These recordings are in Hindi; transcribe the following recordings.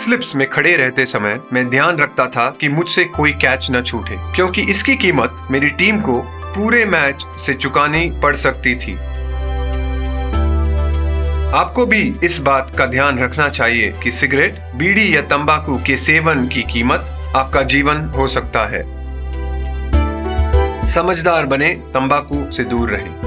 स्लिप्स में खड़े रहते समय मैं ध्यान रखता था कि मुझसे कोई कैच न छूटे, क्योंकि इसकी कीमत मेरी टीम को पूरे मैच से चुकानी पड़ सकती थी। आपको भी इस बात का ध्यान रखना चाहिए कि सिगरेट, बीड़ी या तंबाकू के सेवन की कीमत आपका जीवन हो सकता है। समझदार बने, तंबाकू से दूर रहें।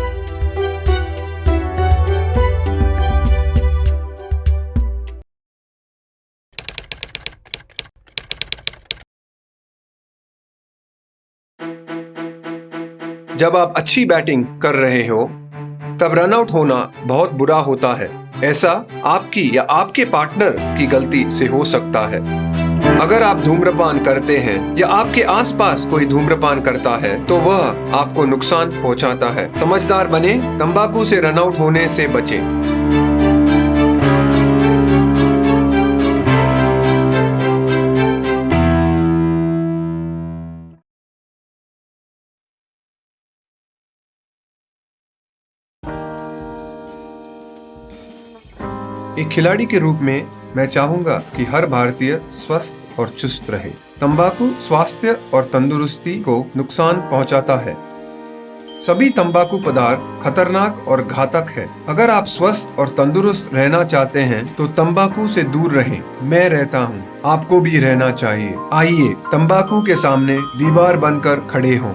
जब आप अच्छी बैटिंग कर रहे हो तब रनआउट होना बहुत बुरा होता है। ऐसा आपकी या आपके पार्टनर की गलती से हो सकता है। अगर आप धूम्रपान करते हैं या आपके आसपास कोई धूम्रपान करता है तो वह आपको नुकसान पहुंचाता है। समझदार बने, तंबाकू से रनआउट होने से बचें। एक खिलाड़ी के रूप में मैं चाहूंगा कि हर भारतीय स्वस्थ और चुस्त रहे। तंबाकू स्वास्थ्य और तंदुरुस्ती को नुकसान पहुंचाता है। सभी तंबाकू पदार्थ खतरनाक और घातक है। अगर आप स्वस्थ और तंदुरुस्त रहना चाहते हैं तो तंबाकू से दूर रहें। मैं रहता हूं, आपको भी रहना चाहिए। आइए तंबाकू के सामने दीवार बनकर खड़े हों।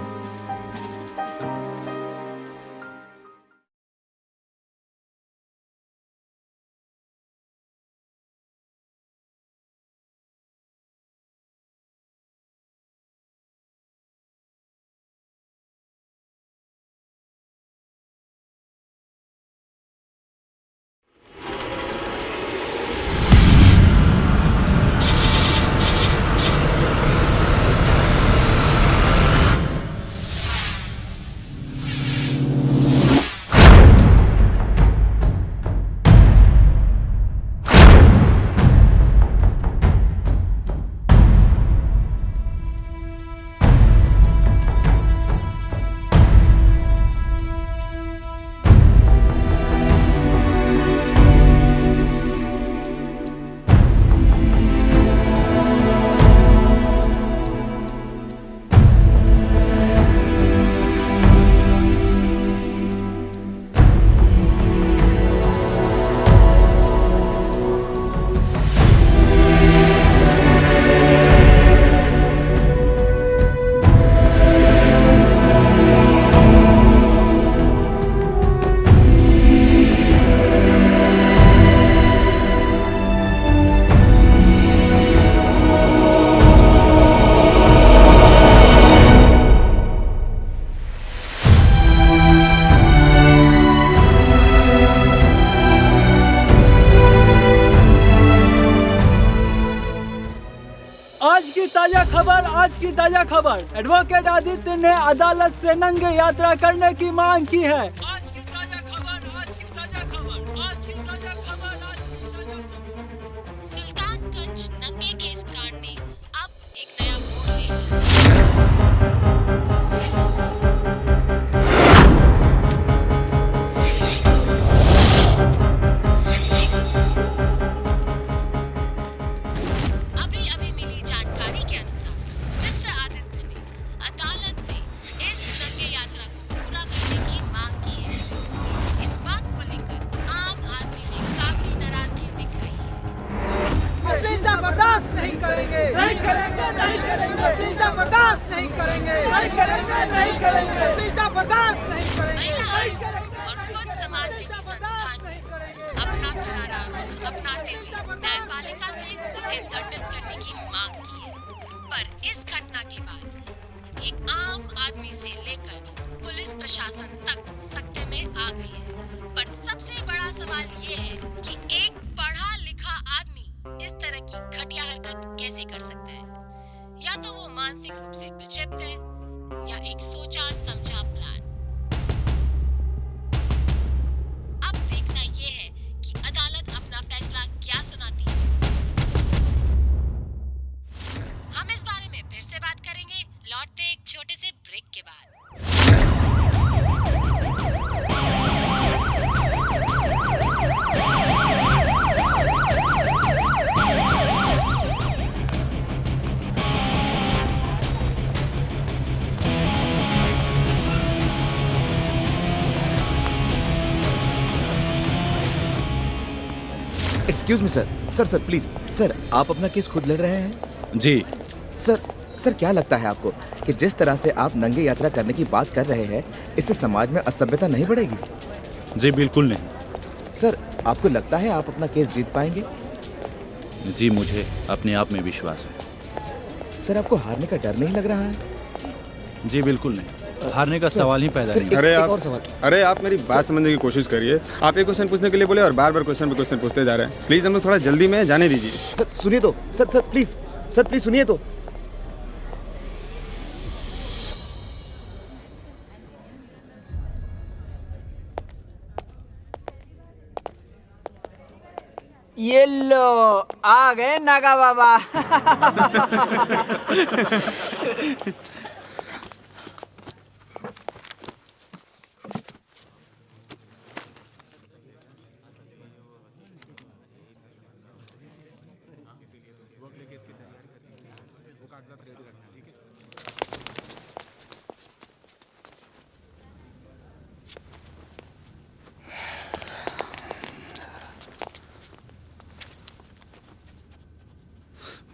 आज की ताजा खबर, एडवोकेट आदित्य ने अदालत से नंगे यात्रा करने की मांग की है। आज की ताजा खबर, आज की ताजा खबर, आज की ताजा खबर, आज की ताजा खबर। सुल्तानगंज नंगे केस कांड ने अब एक नया मोड़ ले लिया। अभी मिली जानकारी के अनुसार मिस्टर आदित्य ने अदालत से इस नंगे यात्रा को पूरा करने की मांग की है। इस बात को लेकर आम आदमी में काफी नाराजगी दिख रही है। अश्लीलता बर्दाश्त नहीं करेंगे, नहीं करेंगे, नहीं करेंगे। अश्लीलता बर्दाश्त नहीं करेंगे, नहीं करेंगे, नहीं करेंगे। अश्लीलता बर्दाश्त नहीं करेंगे। महिलाएं और कुछ समाजसेवी संस्थान ने अपना करारा रुख अपनाते हुए न्यायपालिका से उसे दंडित करने की मांग की है। पर इस घटना के बाद एक आम आदमी से लेकर पुलिस प्रशासन तक सकते में आ गई है। पर सबसे बड़ा सवाल ये है कि एक पढ़ा लिखा आदमी इस तरह की घटिया हरकत कैसे कर सकता है। या तो वो मानसिक रूप से विक्षिप्त है या एक सोचा समझा प्लान। अब देखना ये है कि अदालत अपना फैसला क्या सुनाती है। हम इस बारे में फिर से बात करेंगे, लौटते एक छोटे से ब्रेक के बाद। Excuse me sir, sir please sir, आप अपना केस खुद लड़ रहे हैं? जी सर क्या लगता है आपको कि जिस तरह से आप नंगे यात्रा करने की बात कर रहे हैं, इससे समाज में असभ्यता नहीं बढ़ेगी? जी बिल्कुल नहीं। सर, आपको लगता है आप अपना केस जीत पाएंगे? जी मुझे अपने आप में विश्वास है। सर, आपको हारने का डर नहीं लग रहा है? जी बिल्कुल नहीं, हारने का सवाल ही पैदा नहीं। अरे आप मेरी बात समझने की कोशिश करिए। आप एक क्वेश्चन पूछने के लिए बोले और बार बार क्वेश्चन पे क्वेश्चन पूछते जा रहे हैं। प्लीज हम लोग थोड़ा जल्दी में जाने दीजिए। सर सुनिए तो, सर प्लीज सुनिए तो। ये लो आ गए नागा बाबा।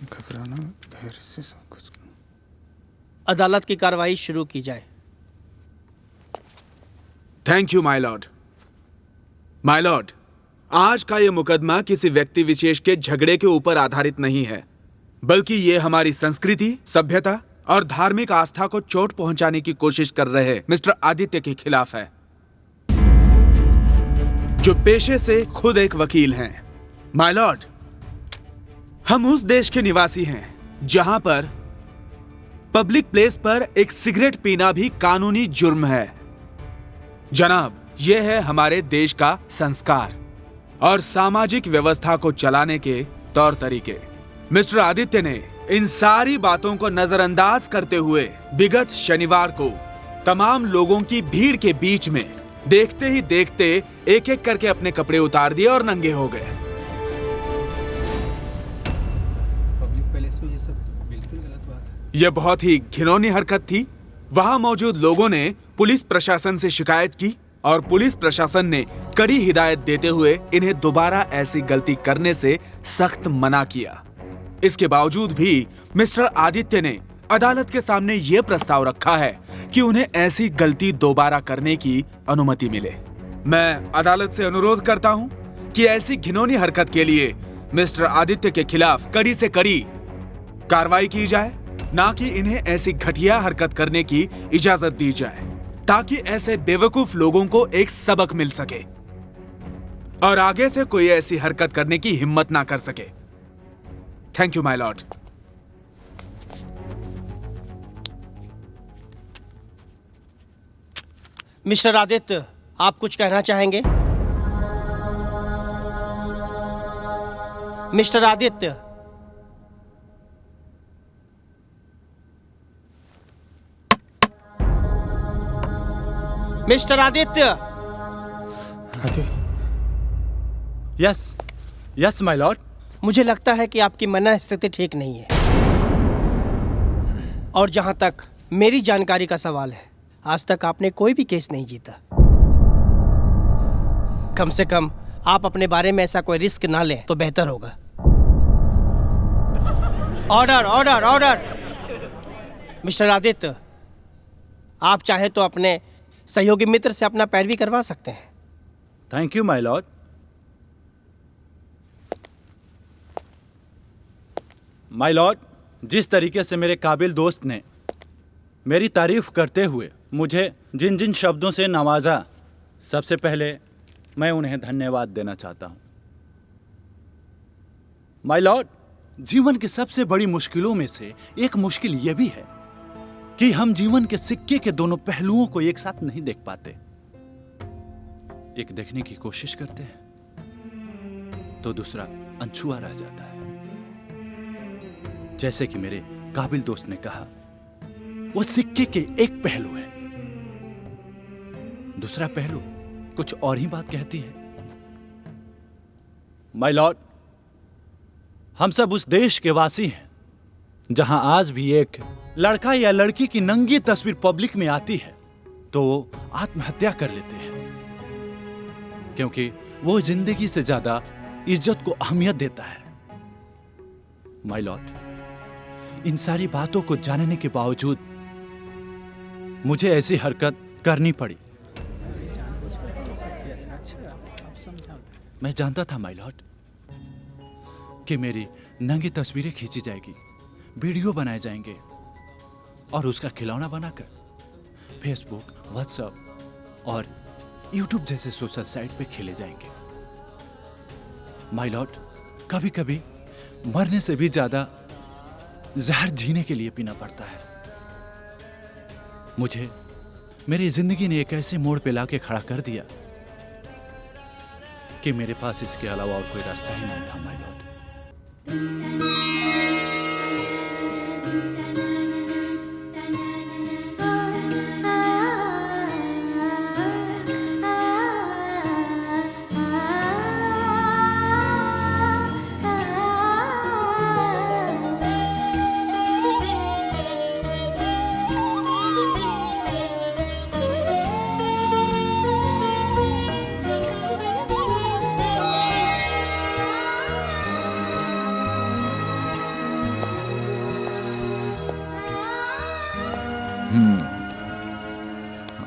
घबराना, धैर्य से सब कुछ। अदालत की कार्रवाई शुरू की जाए। Thank you my Lord. My Lord, आज का ये मुकदमा किसी व्यक्ति विशेष के झगड़े के ऊपर आधारित नहीं है, बल्कि ये हमारी संस्कृति, सभ्यता और धार्मिक आस्था को चोट पहुंचाने की कोशिश कर रहे मिस्टर आदित्य के खिलाफ है, जो पेशे से खुद एक वकील हैं। माय लॉर्ड, हम उस देश के निवासी हैं जहां पर पब्लिक प्लेस पर एक सिगरेट पीना भी कानूनी जुर्म है। जनाब, यह है हमारे देश का संस्कार और सामाजिक व्यवस्था को चलाने के तौर तरीके। मिस्टर आदित्य ने इन सारी बातों को नजरअंदाज करते हुए विगत शनिवार को तमाम लोगों की भीड़ के बीच में देखते ही देखते एक एक करके अपने कपड़े उतार दिए और नंगे हो गए। पब्लिक प्लेस में ये सब बिल्कुल गलत बात है। यह बहुत ही घिनौनी हरकत थी। वहां मौजूद लोगों ने पुलिस प्रशासन से शिकायत की और पुलिस प्रशासन ने कड़ी हिदायत देते हुए इन्हें दोबारा ऐसी गलती करने से सख्त मना किया। इसके बावजूद भी मिस्टर आदित्य ने अदालत के सामने यह प्रस्ताव रखा है कि उन्हें ऐसी गलती दोबारा करने की अनुमति मिले। मैं अदालत से अनुरोध करता हूं कि ऐसी घिनौनी हरकत के लिए मिस्टर आदित्य के खिलाफ कड़ी से कड़ी कार्रवाई की जाए, ना कि इन्हें ऐसी घटिया हरकत करने की इजाजत दी जाए, ताकि ऐसे बेवकूफ लोगों को एक सबक मिल सके और आगे से कोई ऐसी हरकत करने की हिम्मत ना कर सके। Thank you my Lord. Mister Aditya, आप कुछ कहना चाहेंगे? Mister Aditya, mister Aditya. Yes my Lord. मुझे लगता है कि आपकी मन स्थिति ठीक नहीं है, और जहां तक मेरी जानकारी का सवाल है, आज तक आपने कोई भी केस नहीं जीता। कम से कम आप अपने बारे में ऐसा कोई रिस्क ना लें तो बेहतर होगा। Order order order. Mister Aditya, आप चाहे तो अपने सहयोगी मित्र से अपना पैरवी करवा सकते हैं। Thank you my Lord. My Lord, जिस तरीके से मेरे काबिल दोस्त ने मेरी तारीफ करते हुए मुझे जिन जिन शब्दों से नवाजा, सबसे पहले मैं उन्हें धन्यवाद देना चाहता हूं। माय लॉर्ड, जीवन की सबसे बड़ी मुश्किलों में से एक मुश्किल यह भी है कि हम जीवन के सिक्के के दोनों पहलुओं को एक साथ नहीं देख पाते। एक देखने की कोशिश करते हैं तो दूसरा अनछुआ रह जाता है। जैसे कि मेरे काबिल दोस्त ने कहा, वो सिक्के के एक पहलू है, दूसरा पहलू कुछ और ही बात कहती है। माय लॉर्ड, हम सब उस देश के वासी हैं जहां आज भी एक लड़का या लड़की की नंगी तस्वीर पब्लिक में आती है तो वो आत्महत्या कर लेते हैं, क्योंकि वो जिंदगी से ज्यादा इज्जत को अहमियत देता है। माय लॉर्ड, इन सारी बातों को जानने के बावजूद मुझे ऐसी हरकत करनी पड़ी। मैं जानता था माय लॉर्ड कि मेरी नंगी तस्वीरें खींची जाएगी, वीडियो बनाए जाएंगे और उसका खिलौना बनाकर फेसबुक, व्हाट्सएप और यूट्यूब जैसे सोशल साइट पे खेले जाएंगे। माय लॉर्ड, कभी कभी मरने से भी ज्यादा जहर जीने के लिए पीना पड़ता है। मुझे मेरी जिंदगी ने एक ऐसे मोड़ पे लाके खड़ा कर दिया कि मेरे पास इसके अलावा और कोई रास्ता ही नहीं था माय लॉर्ड।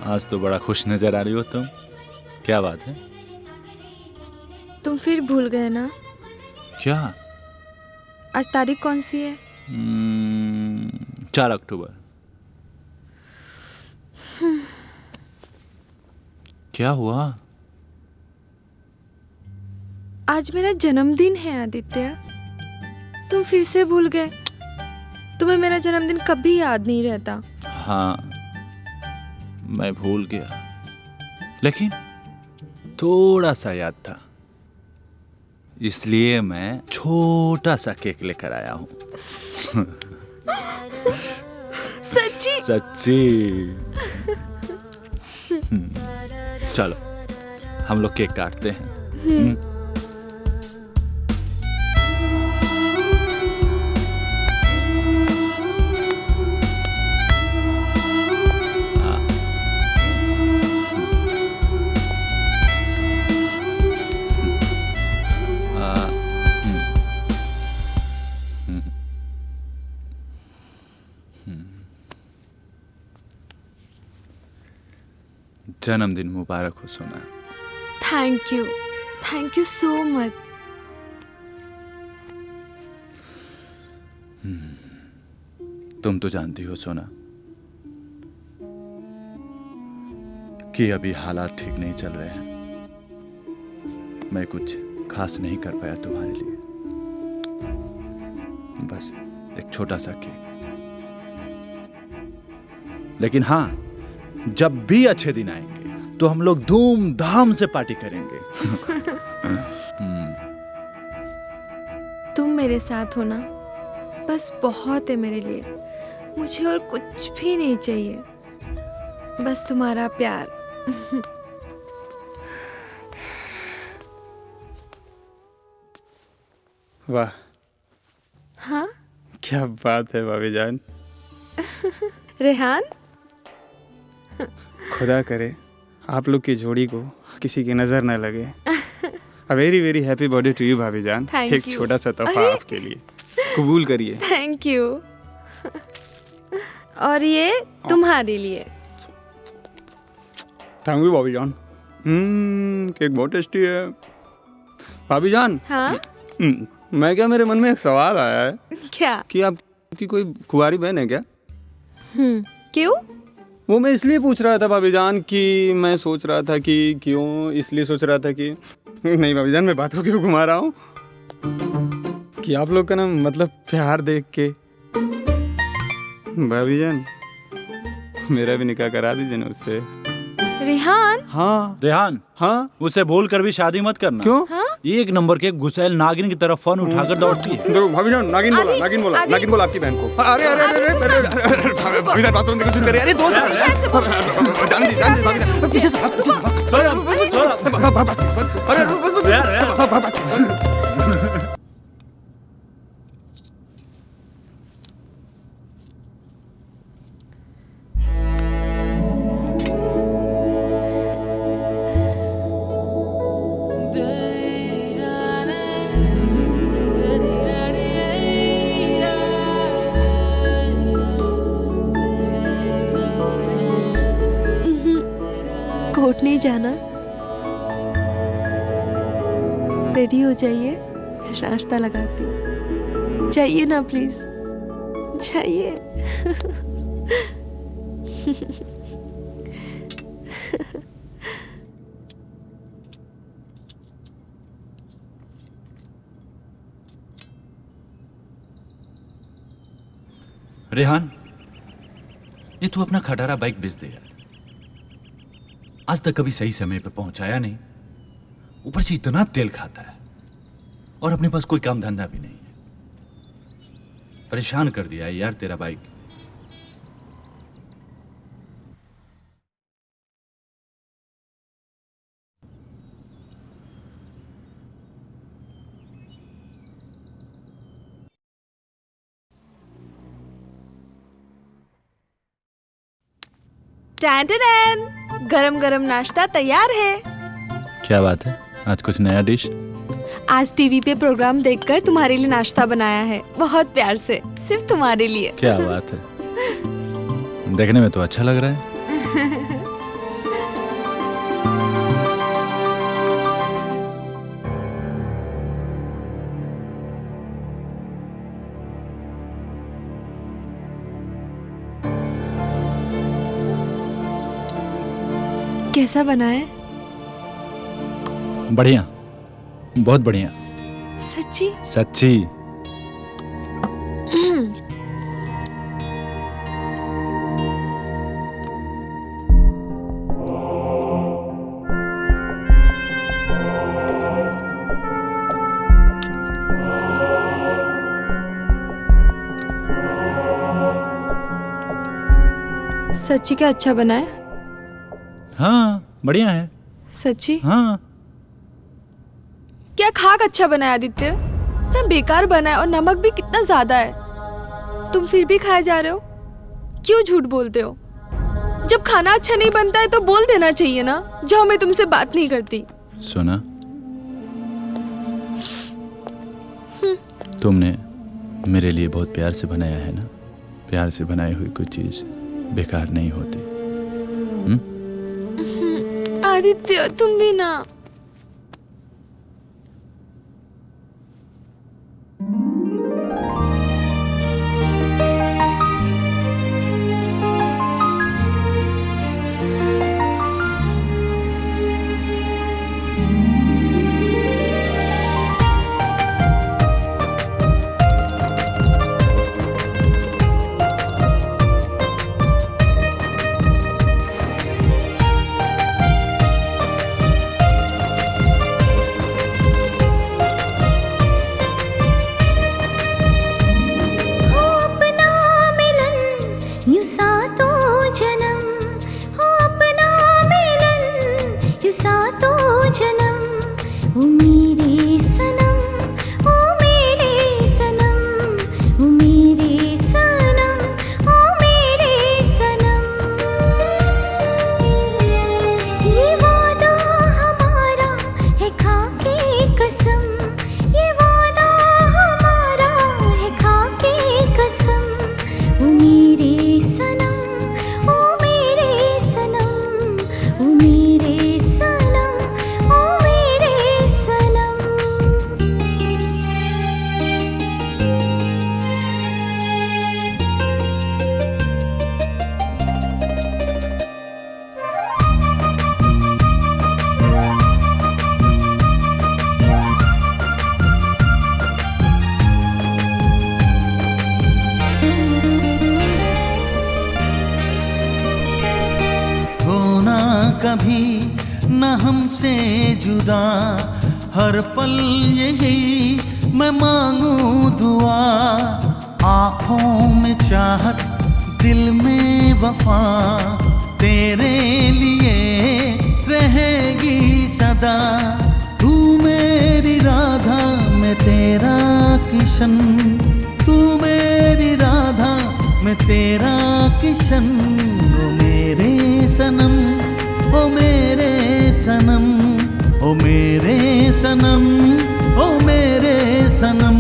आज तो बड़ा खुश नजर आ रही हो तुम, क्या बात है? तुम फिर भूल गए ना? क्या? आज तारीख कौन सी है? 4 अक्टूबर। क्या हुआ? आज मेरा जन्मदिन है आदित्य। तुम फिर से भूल गए। तुम्हें मेरा जन्मदिन कभी याद नहीं रहता। हाँ, मैं भूल गया, लेकिन थोड़ा सा याद था, इसलिए मैं छोटा सा केक लेकर आया हूँ। सच्ची? सच्ची। चलो हम लोग केक काटते हैं। जन्मदिन मुबारक हो सोना। Thank you so much. तुम तो जानती हो सोना कि अभी हालात ठीक नहीं चल रहे हैं। मैं कुछ खास नहीं कर पाया तुम्हारे लिए, बस एक छोटा सा केक। लेकिन हाँ, जब भी अच्छे दिन आएंगे तो हम लोग धूमधाम से पार्टी करेंगे। तुम मेरे साथ हो ना, बस बहुत है मेरे लिए। मुझे और कुछ भी नहीं चाहिए, बस तुम्हारा प्यार। वाह, हाँ? क्या बात है भाभी जान। रेहान, खुदा करे आप लोग की जोड़ी को किसी की नजर न लगे। A very very happy birthday to you भाभी जान। Thank एक you. छोटा सा तोहफा आपके लिए, कबूल करिए। Thank you. और ये तुम्हारे लिए। थैंक यू भाभी जान। केक बहुत टेस्टी है भाभी जान। हाँ? मैं क्या, मेरे मन में एक सवाल आया है क्या? कि आपकी कोई कुंवारी बहन है क्या? क्यों? वो मैं इसलिए पूछ रहा था भाभी जान कि मैं सोच रहा था कि क्यों, इसलिए सोच रहा था कि नहीं भाभी जान, मैं बात को क्यों घुमा रहा हूँ कि आप लोग का ना मतलब प्यार देख के भाभी जान मेरा भी निकाह करा दीजिए ना उससे। रेहान? हाँ रेहान, हाँ, उसे बोल कर भी शादी मत करना। क्यों? हाँ? एक नंबर के गुस्सैल नागिन की तरफ फोन उठाकर दौड़ती है। देखो भाभी जान, नागिन बोला, नागिन बोला, नागिन बोला आपकी बहन को। अरे अरे अरे अरे भाभी जान बात कुछ करे। अरे दोस्त जान दी भाभी जान, पीछे से अरे आउट नहीं जाना? रेडी हो जाइए, मैं नाश्ता लगाती हूँ। जाइए ना प्लीज, जाइए। रेहान, ये तू अपना खटारा बाइक बेच दे यार। आज तक कभी सही समय पे पहुंचाया नहीं, ऊपर से इतना तेल खाता है और अपने पास कोई काम धंधा भी नहीं है। परेशान कर दिया है यार तेरा बाइक। टैन, गरम गरम नाश्ता तैयार है। क्या बात है, आज कुछ नया डिश? आज टीवी पे प्रोग्राम देखकर तुम्हारे लिए नाश्ता बनाया है, बहुत प्यार से, सिर्फ तुम्हारे लिए। क्या बात है, देखने में तो अच्छा लग रहा है। कैसा बना है? बढ़िया, बहुत बढ़िया। सच्ची? सच्ची। सच्ची क्या अच्छा बना है? हाँ, बढ़िया है। सच्ची? हाँ। क्या खाक अच्छा बना है आदित्य? इतना बेकार बना है और नमक भी कितना ज्यादा है। तुम फिर भी खाए जा रहे हो? क्यों झूठ बोलते हो? जब खाना अच्छा नहीं बनता है तो बोल देना चाहिए ना। जाओ, मैं तुमसे बात नहीं करती। सुना, तुमने मेरे लिए बहुत प्यार से बनाया है ना। प्यार से बनाई हुई कोई चीज बेकार नहीं होती। आदित्य, तुम भी ना। कभी न हमसे जुदा, हर पल यही मैं मांगू दुआ। आँखों में चाहत, दिल में वफा, तेरे लिए रहेगी सदा। तू मेरी राधा, मैं तेरा किशन, तू मेरी राधा, मैं तेरा किशन। ओ मेरे सनम, ओ मेरे सनम, ओ मेरे सनम, ओ मेरे सनम।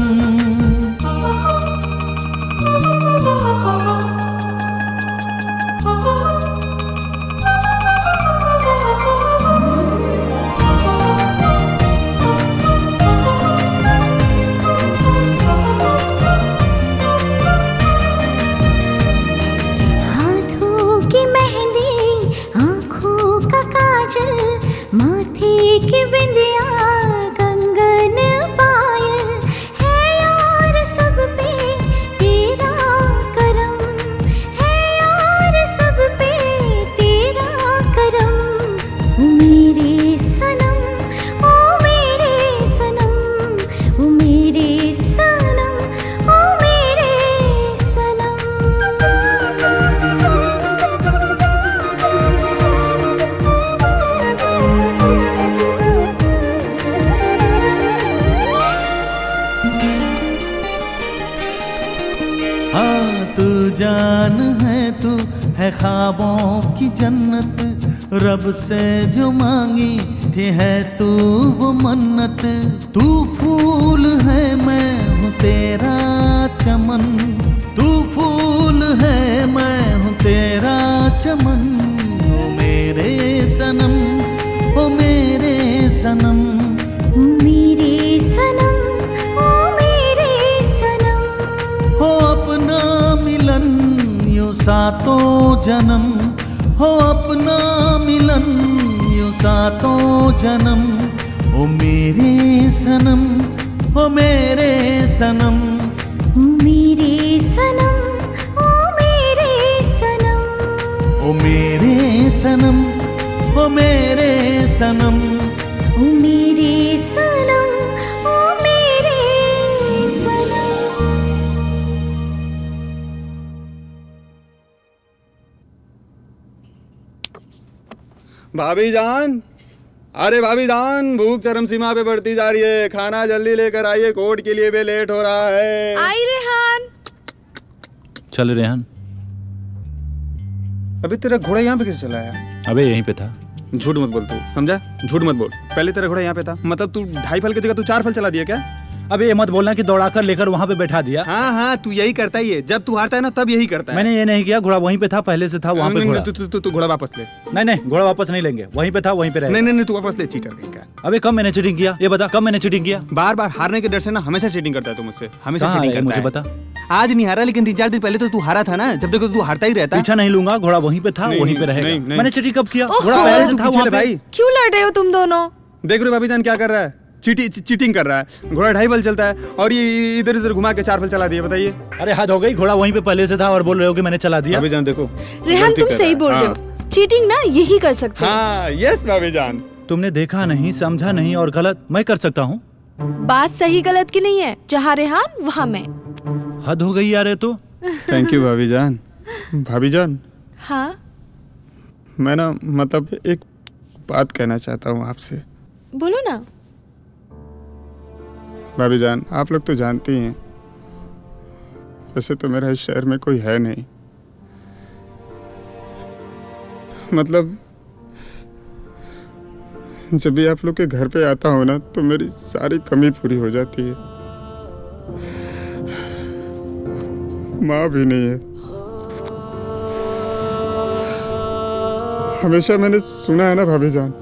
हाँ तू जान है, तू है ख्वाबों की जन्नत, रब से जो मांगी थी है तू वो मन्नत। तू फूल है मैं हूँ तेरा चमन, तू फूल है मैं हूँ तेरा चमन। ओ मेरे सनम, ओ मेरे सनम, ओ मेरे सनम, ओ मेरे सनम। हो अपना मिलन यूं सातों जन्म, हो अपना मिलन यूं सातों जन्म। ओ मेरे सनम, ओ मेरे सनम, ओ मेरे सनम, ओ मेरे सनम। ओ मेरे सनम, ओ मेरे सनम, ओ मेरे सनम, ओ मेरे सनम। भाभी जान, अरे भाभी जान, भूख चरम सीमा पे बढ़ती जा रही है, खाना जल्दी लेकर आइए, कोर्ट के लिए भी लेट हो रहा है। आई रेहान। चल रेहान। अभी तेरा घोड़ा यहाँ पे कैसे चला है? अबे यहीं पे था। झूठ मत बोल तू, समझा? झूठ मत बोल। पहले तेरा घोड़ा यहाँ पे था, मतलब तू 2.5 फल की जगह तू 4 फल चला दिया क्या? अबे ये मत बोलना कि दौड़ाकर लेकर वहाँ पे बैठा दिया। हाँ हाँ, तू यही करता ही है, जब तू हारता है ना तब यही करता है। मैंने ये नहीं किया, घोड़ा वहीं पे था, पहले से था वहाँ पे घोड़ा। तू घोड़ा वापस ले। नहीं, घोड़ा वापस नहीं लेंगे, वहीं पे था वहीं पे रहेगा। नहीं, तू वापस ले, चीटर कहीं का। अबे कब मैंने चीटिंग किया, ये बता, कब मैंने चीटिंग किया? बार बार हारने के डर से ना हमेशा चीटिंग करता है तू मुझसे, हमेशा चीटिंग करता है। मुझे बता। आज नहीं हारा, लेकिन 3-4 दिन पहले तो तू हारा था ना, जब देखो तू हारता ही रहता। पीछा नहीं लूंगा, घोड़ा वहीं पे था, वहीं पे रहेगा। मैंने चीटिंग कब किया? घोड़ा ओहो। पहले से था वहाँ पे। भाई क्यों लड़ रहे हो तुम दोनों? देख रहे हो भाभी जान क्या कर रहा है? चीटिंग कर रहा है। घोड़ा 2.5 फल चलता है और ये इधर उधर घुमा के 4 फल चला दिया, बताइए। अरे हद हो गई, घोड़ा वहीं पे पहले से था और बोल रहे हो कि मैंने चला दिया। भाभी जान देखो, रेहान तुम सही बोल रहे हो, चीटिंग ना यही कर सकते हैं। हाँ यस भाभी जान। तुमने देखा नहीं, समझा नहीं और गलत मैं कर सकता हूँ। बात सही गलत की नहीं है, जहाँ रेहान वहाँ मैं। हद हो गई यार ये तो। थैंक यू भाभी जान। भाभी जान, हाँ मैं ना मतलब एक बात कहना चाहता हूँ आपसे। बोलो ना। भाभी जान, आप लोग तो जानती हैं, वैसे तो मेरा इस शहर में कोई है नहीं, मतलब जब भी आप लोग के घर पे आता हूँ ना तो मेरी सारी कमी पूरी हो जाती है। माँ भी नहीं है। हमेशा मैंने सुना है ना भाभी जान,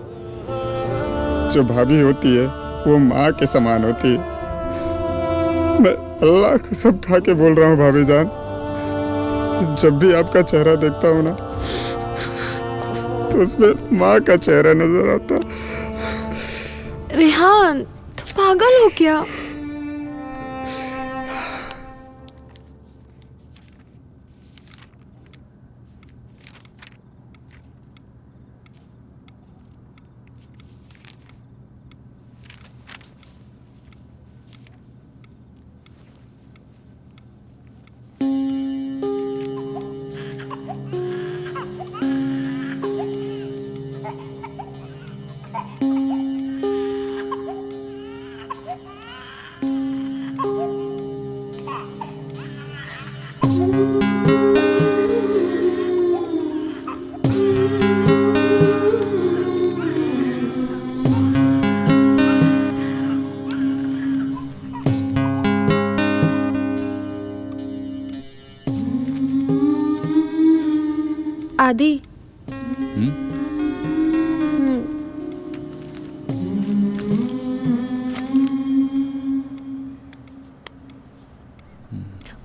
जो भाभी होती है वो माँ के समान होती है। मैं अल्लाह को सब उठा के बोल रहा हूँ भाभी जान, जब भी आपका चेहरा देखता हूँ ना तो उसमें माँ का चेहरा नजर आता। रेहान तुम पागल हो क्या? आदि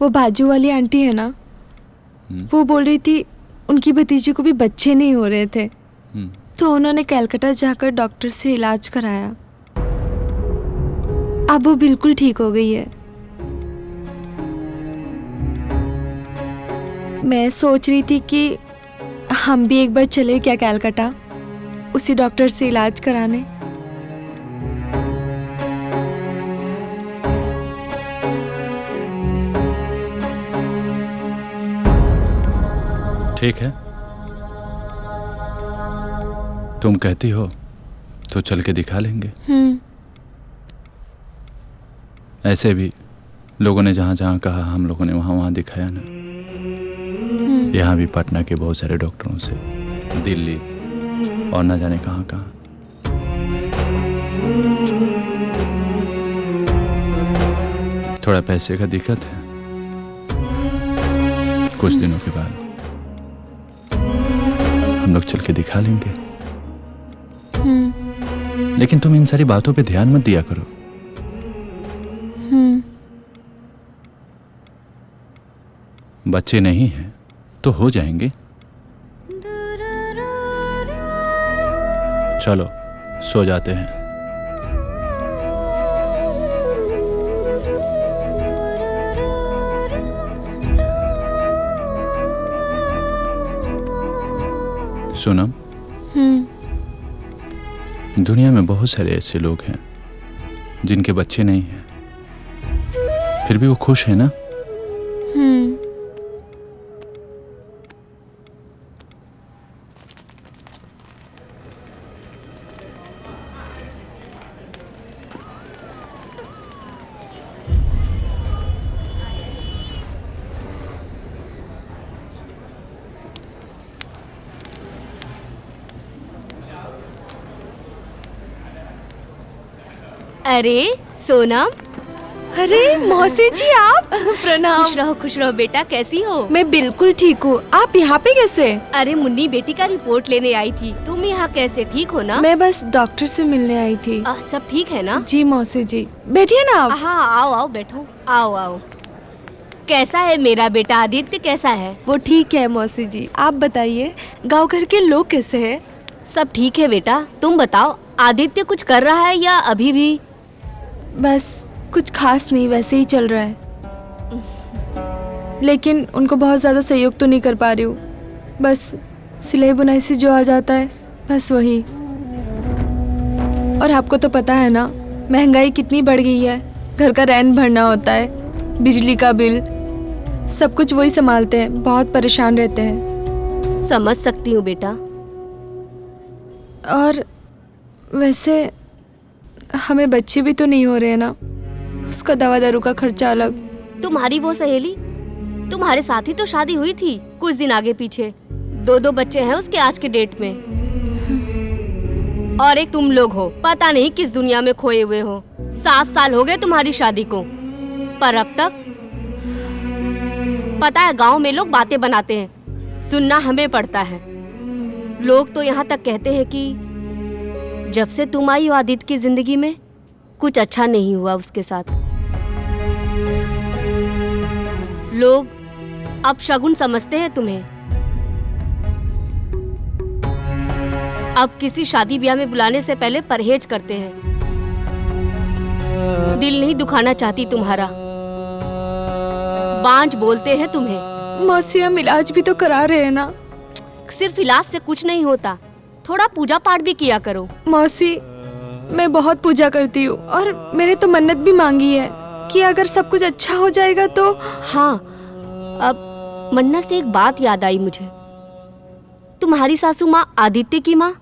वो बाजू वाली आंटी है ना, वो बोल रही थी उनकी भतीजी को भी बच्चे नहीं हो रहे थे, तो उन्होंने कलकत्ता जाकर डॉक्टर से इलाज कराया। अब वो बिल्कुल ठीक हो गई है। मैं सोच रही थी कि हम भी एक बार चले क्या कलकत्ता, उसी डॉक्टर से इलाज कराने। ठीक है, तुम कहती हो तो चल के दिखा लेंगे। ऐसे भी लोगों ने जहाँ जहाँ कहा हम लोगों ने वहाँ वहाँ दिखाया ना। यहाँ भी पटना के बहुत सारे डॉक्टरों से, दिल्ली और ना जाने कहाँ कहाँ। थोड़ा पैसे का दिक्कत है। कुछ दिनों के बाद हम लोग चल के दिखा लेंगे। लेकिन तुम इन सारी बातों पे ध्यान मत दिया करो। बच्चे नहीं हैं तो हो जाएंगे। चलो सो जाते हैं। सोनम, दुनिया में बहुत सारे ऐसे लोग हैं जिनके बच्चे नहीं हैं, फिर भी वो खुश है ना। अरे सोनम। अरे मौसी जी आप। प्रणाम। खुश रहो बेटा, कैसी हो? मैं बिल्कुल ठीक हूँ। आप यहाँ पे कैसे? अरे मुन्नी बेटी का रिपोर्ट लेने आई थी। तुम यहाँ कैसे, ठीक हो ना? मैं बस डॉक्टर से मिलने आई थी। सब ठीक है ना? जी मौसी जी। बैठिए ना आप। हाँ आओ आओ बैठो। आओ। कैसा है मेरा बेटा आदित्य, कैसा है? वो ठीक है मौसी जी। आप बताइए गाँव घर के लोग कैसे है? सब ठीक है बेटा। तुम बताओ आदित्य कुछ कर रहा है या अभी भी? बस कुछ खास नहीं, वैसे ही चल रहा है। लेकिन उनको बहुत ज़्यादा सहयोग तो नहीं कर पा रही हूँ। बस सिलाई बुनाई से जो आ जाता है बस वही। और आपको तो पता है ना महंगाई कितनी बढ़ गई है। घर का रेंट भरना होता है, बिजली का बिल, सब कुछ वही संभालते हैं। बहुत परेशान रहते हैं। समझ सकती हूँ बेटा। और वैसे हमें बच्चे भी तो नहीं हो रहे हैं ना, उसका दवा दारू का खर्चा अलग। तुम्हारी वो सहेली तुम्हारे साथ ही तो शादी हुई थी कुछ दिन आगे पीछे। 2 बच्चे हैं उसके आज के डेट में। और एक तुम लोग हो, पता नहीं किस दुनिया में खोए हुए हो। 7 साल हो गए तुम्हारी शादी को, पर अब तक। पता है गांव में लोग बातें बनाते हैं, सुनना हमें पड़ता है। लोग तो यहाँ तक कहते हैं कि जब से तुम आई हो आदित्य की जिंदगी में कुछ अच्छा नहीं हुआ उसके साथ। लोग अब शगुन समझते हैं तुम्हें। अब किसी शादी ब्याह में बुलाने से पहले परहेज करते हैं। दिल नहीं दुखाना चाहती तुम्हारा, बांझ बोलते हैं तुम्हें। मौसी हम इलाज भी तो करा रहे हैं ना। सिर्फ इलाज से कुछ नहीं होता, थोड़ा पूजा पाठ भी किया करो। मौसी मैं बहुत पूजा करती हूँ और मैंने तो मन्नत भी मांगी है कि अगर सब कुछ अच्छा हो जाएगा तो। हाँ, अब मन्नत से एक बात याद आई मुझे। तुम्हारी सासू माँ आदित्य की माँ,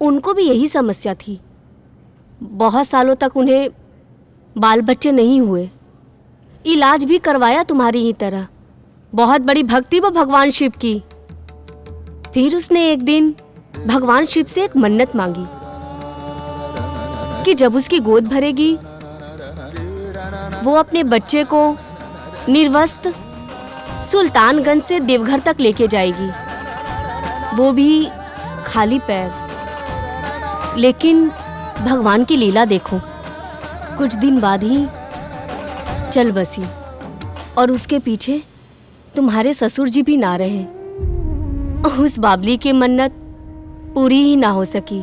उनको भी यही समस्या थी। बहुत सालों तक उन्हें बाल बच्चे नहीं हुए। इलाज भी करवाया तुम्हारी ही तरह। बहुत बड़ी भक्ति वो भगवान शिव की। फिर उसने एक दिन भगवान शिव से एक मन्नत मांगी कि जब उसकी गोद भरेगी वो अपने बच्चे को निर्वस्त्र सुल्तानगंज से देवघर तक लेके जाएगी, वो भी खाली पैर। लेकिन भगवान की लीला देखो, कुछ दिन बाद ही चल बसी और उसके पीछे तुम्हारे ससुर जी भी ना रहे। उस बाबली की मन्नत पूरी ही ना हो सकी।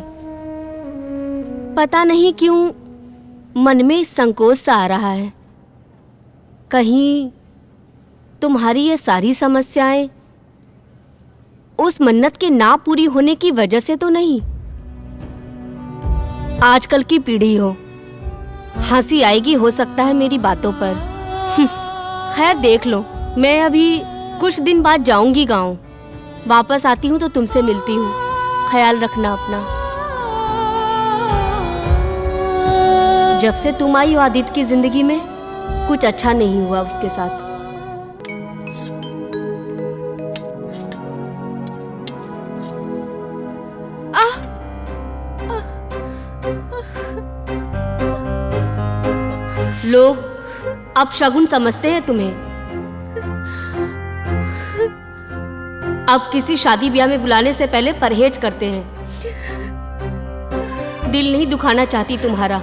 पता नहीं क्यों मन में संकोच सा आ रहा है। कहीं तुम्हारी ये सारी समस्याएं उस मन्नत के ना पूरी होने की वजह से तो नहीं। आजकल की पीढ़ी हो, हंसी आएगी हो सकता है मेरी बातों पर। खैर देख लो, मैं अभी कुछ दिन बाद जाऊंगी गांव। वापस आती हूँ तो तुमसे मिलती हूँ। ख्याल रखना अपना। जब से तुम आई हो आदित्य की जिंदगी में कुछ अच्छा नहीं हुआ उसके साथ। लोग अब शगुन समझते हैं तुम्हें। अब किसी शादी ब्याह में बुलाने से पहले परहेज करते हैं। दिल नहीं दुखाना चाहती तुम्हारा,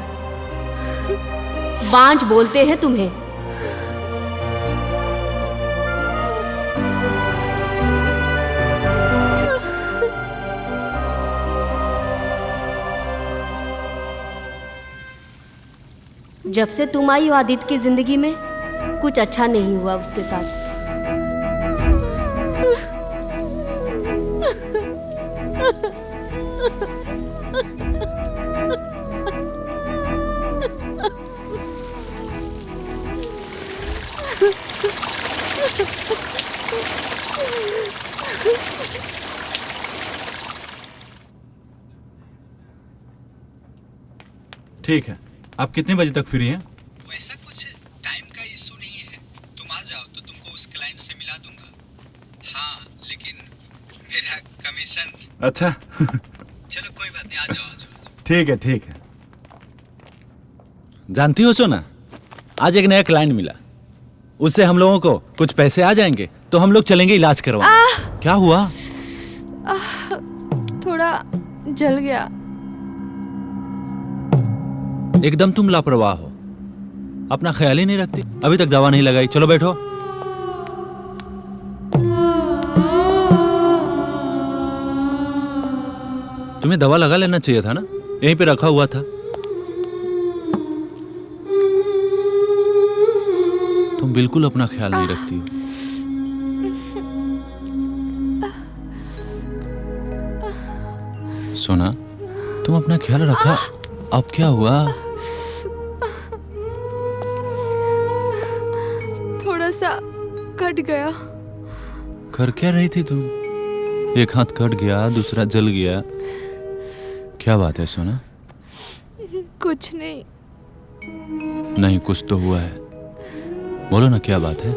बांझ बोलते हैं तुम्हें। जब से तुम आई हो आदित्य की जिंदगी में, कुछ अच्छा नहीं हुआ उसके साथ। ठीक है, आप कितने बजे तक फ्री हैं? वैसा कुछ टाइम का इशू नहीं है, तुम आ जाओ तो तुमको उस क्लाइंट से मिला दूंगा। हाँ, लेकिन मेरा कमीशन। अच्छा। चलो कोई बात नहीं, आ जाओ। ठीक है ठीक है। जानती हो सोना, आज एक नया क्लाइंट मिला, उससे हम लोगों को कुछ पैसे आ जाएंगे तो हम लोग चलेंगे इलाज करवाने। क्या हुआ? थोड़ा जल गया। एकदम तुम लापरवाह हो, अपना ख्याल ही नहीं रखती। अभी तक दवा नहीं लगाई, चलो बैठो। तुम्हें दवा लगा लेना चाहिए था ना, यहीं पे रखा हुआ था। तुम बिल्कुल अपना ख्याल नहीं रखती हो। सोना, तुम अपना ख्याल रखा, अब क्या हुआ? थोड़ा सा कट गया। कर क्या रही थी तुम? एक हाथ कट गया, दूसरा जल गया। क्या बात है सोना? कुछ नहीं। नहीं, कुछ तो हुआ है। बोलो ना, क्या बात है?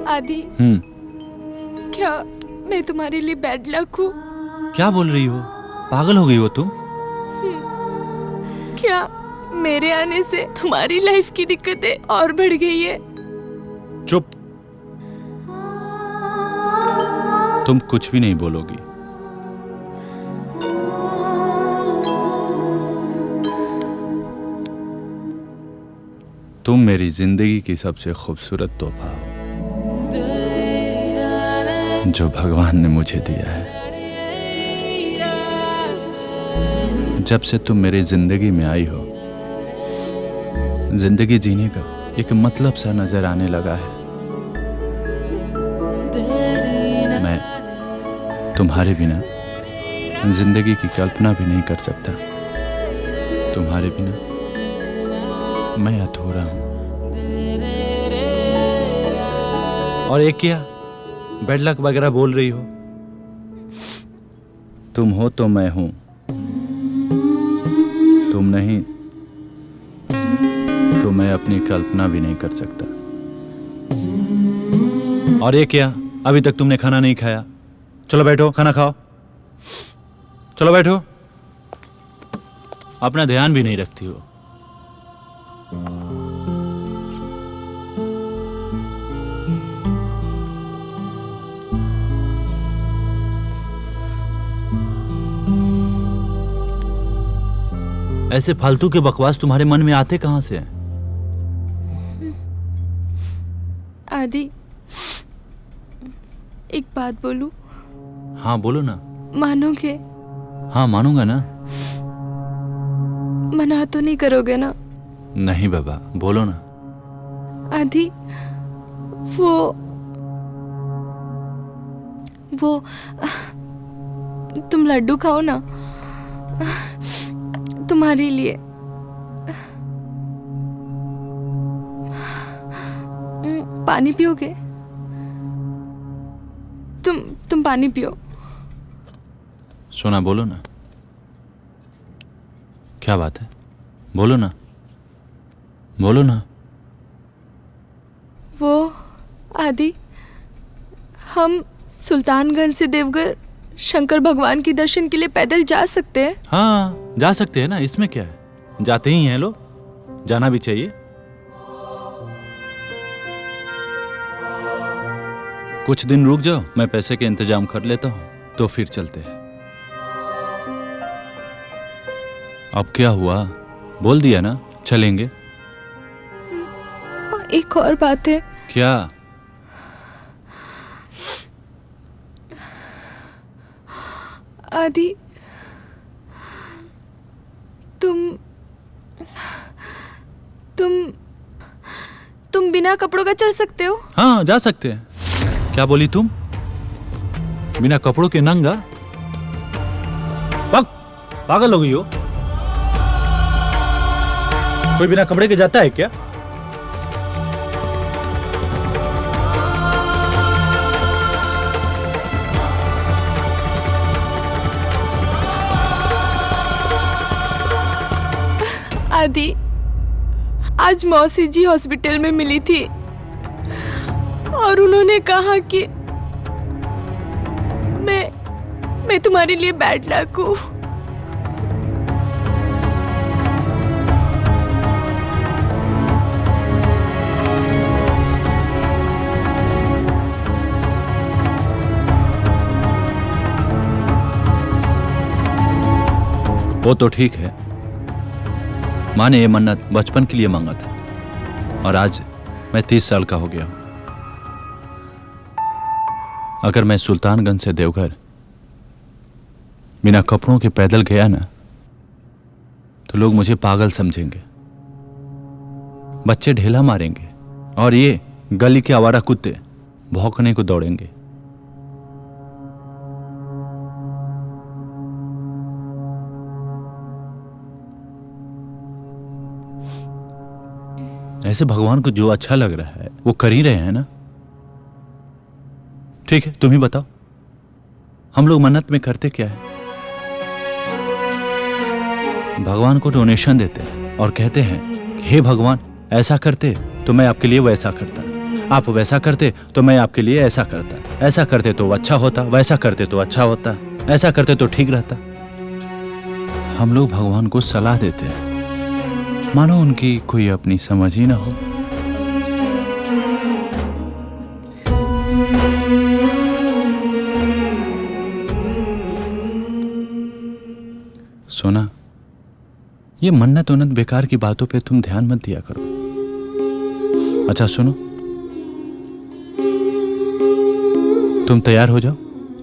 आदि, क्या मैं तुम्हारे लिए बैड लक हूँ? क्या बोल रही हो? पागल हो गई हो तुम? क्या मेरे आने से तुम्हारी लाइफ की दिक्कतें और बढ़ गई है? चुप। तुम कुछ भी नहीं बोलोगी। तुम मेरी जिंदगी की सबसे खूबसूरत तोहफा हो जो भगवान ने मुझे दिया है। जब से तुम मेरी जिंदगी में आई हो, जिंदगी जीने का एक मतलब सा नजर आने लगा है। मैं तुम्हारे बिना जिंदगी की कल्पना भी नहीं कर सकता। तुम्हारे बिना मैं अधूरा हूं। और एक क्या बैड लक वगैरह बोल रही हो? तुम हो तो मैं हूं, तुम नहीं तो मैं अपनी कल्पना भी नहीं कर सकता। और ये क्या, अभी तक तुमने खाना नहीं खाया? चलो बैठो, खाना खाओ। चलो बैठो। अपना ध्यान भी नहीं रखती हो। ऐसे फालतू के बकवास तुम्हारे मन में आते कहां से हैं? आदि, एक बात बोलूं? हाँ बोलो ना। मानोगे? हाँ मानूंगा ना। मना तो नहीं करोगे ना? नहीं बाबा, बोलो ना। आदि, वो तुम लड्डू खाओ ना, तुम्हारे लिए। पानी पियोगे? तुम पानी पियो। सोना बोलो ना, क्या बात है? बोलो ना, बोलो ना। वो आदि, हम सुल्तानगंज से देवघर शंकर भगवान के दर्शन के लिए पैदल जा सकते हैं? हाँ जा सकते हैं ना, इसमें क्या है, जाते ही हैं लोग, जाना भी चाहिए। कुछ दिन रुक जाओ, मैं पैसे के इंतजाम कर लेता हूँ, तो फिर चलते हैं। अब क्या हुआ, बोल दिया ना, चलेंगे। एक और बात है। क्या? आदि, तुम बिना कपड़ों का चल सकते हो? हाँ जा सकते हैं। क्या बोली तुम? बिना कपड़ों के नंगा? पागल हो गई हो? कोई बिना कपड़े के जाता है क्या? आदि, आज मौसी जी हॉस्पिटल में मिली थी और उन्होंने कहा कि मैं तुम्हारे लिए बैड लक हूँ। वो तो ठीक है, माँ ने ये मन्नत बचपन के लिए मांगा था और आज मैं 30 साल का हो गया हूं। अगर मैं सुल्तानगंज से देवघर बिना कपड़ों के पैदल गया ना, तो लोग मुझे पागल समझेंगे, बच्चे ढेला मारेंगे और ये गली के आवारा कुत्ते भौंकने को दौड़ेंगे। ऐसे भगवान को जो अच्छा लग रहा है वो कर ही रहे हैं ना। ठीक है, तुम ही बताओ, हम लोग मन्नत में करते क्या है? भगवान को डोनेशन देते हैं और कहते हैं, हे भगवान, ऐसा करते तो मैं आपके लिए वैसा करता, आप वैसा करते तो मैं आपके लिए ऐसा करता, ऐसा करते तो अच्छा होता, वैसा करते तो अच्छा होता, ऐसा करते तो ठीक रहता। हम लोग भगवान को सलाह देते हैं, मानो उनकी कोई अपनी समझ ही ना हो। सोना, ये मन्नत उन्नत बेकार की बातों पे तुम ध्यान मत दिया करो। अच्छा सुनो, तुम तैयार हो जाओ,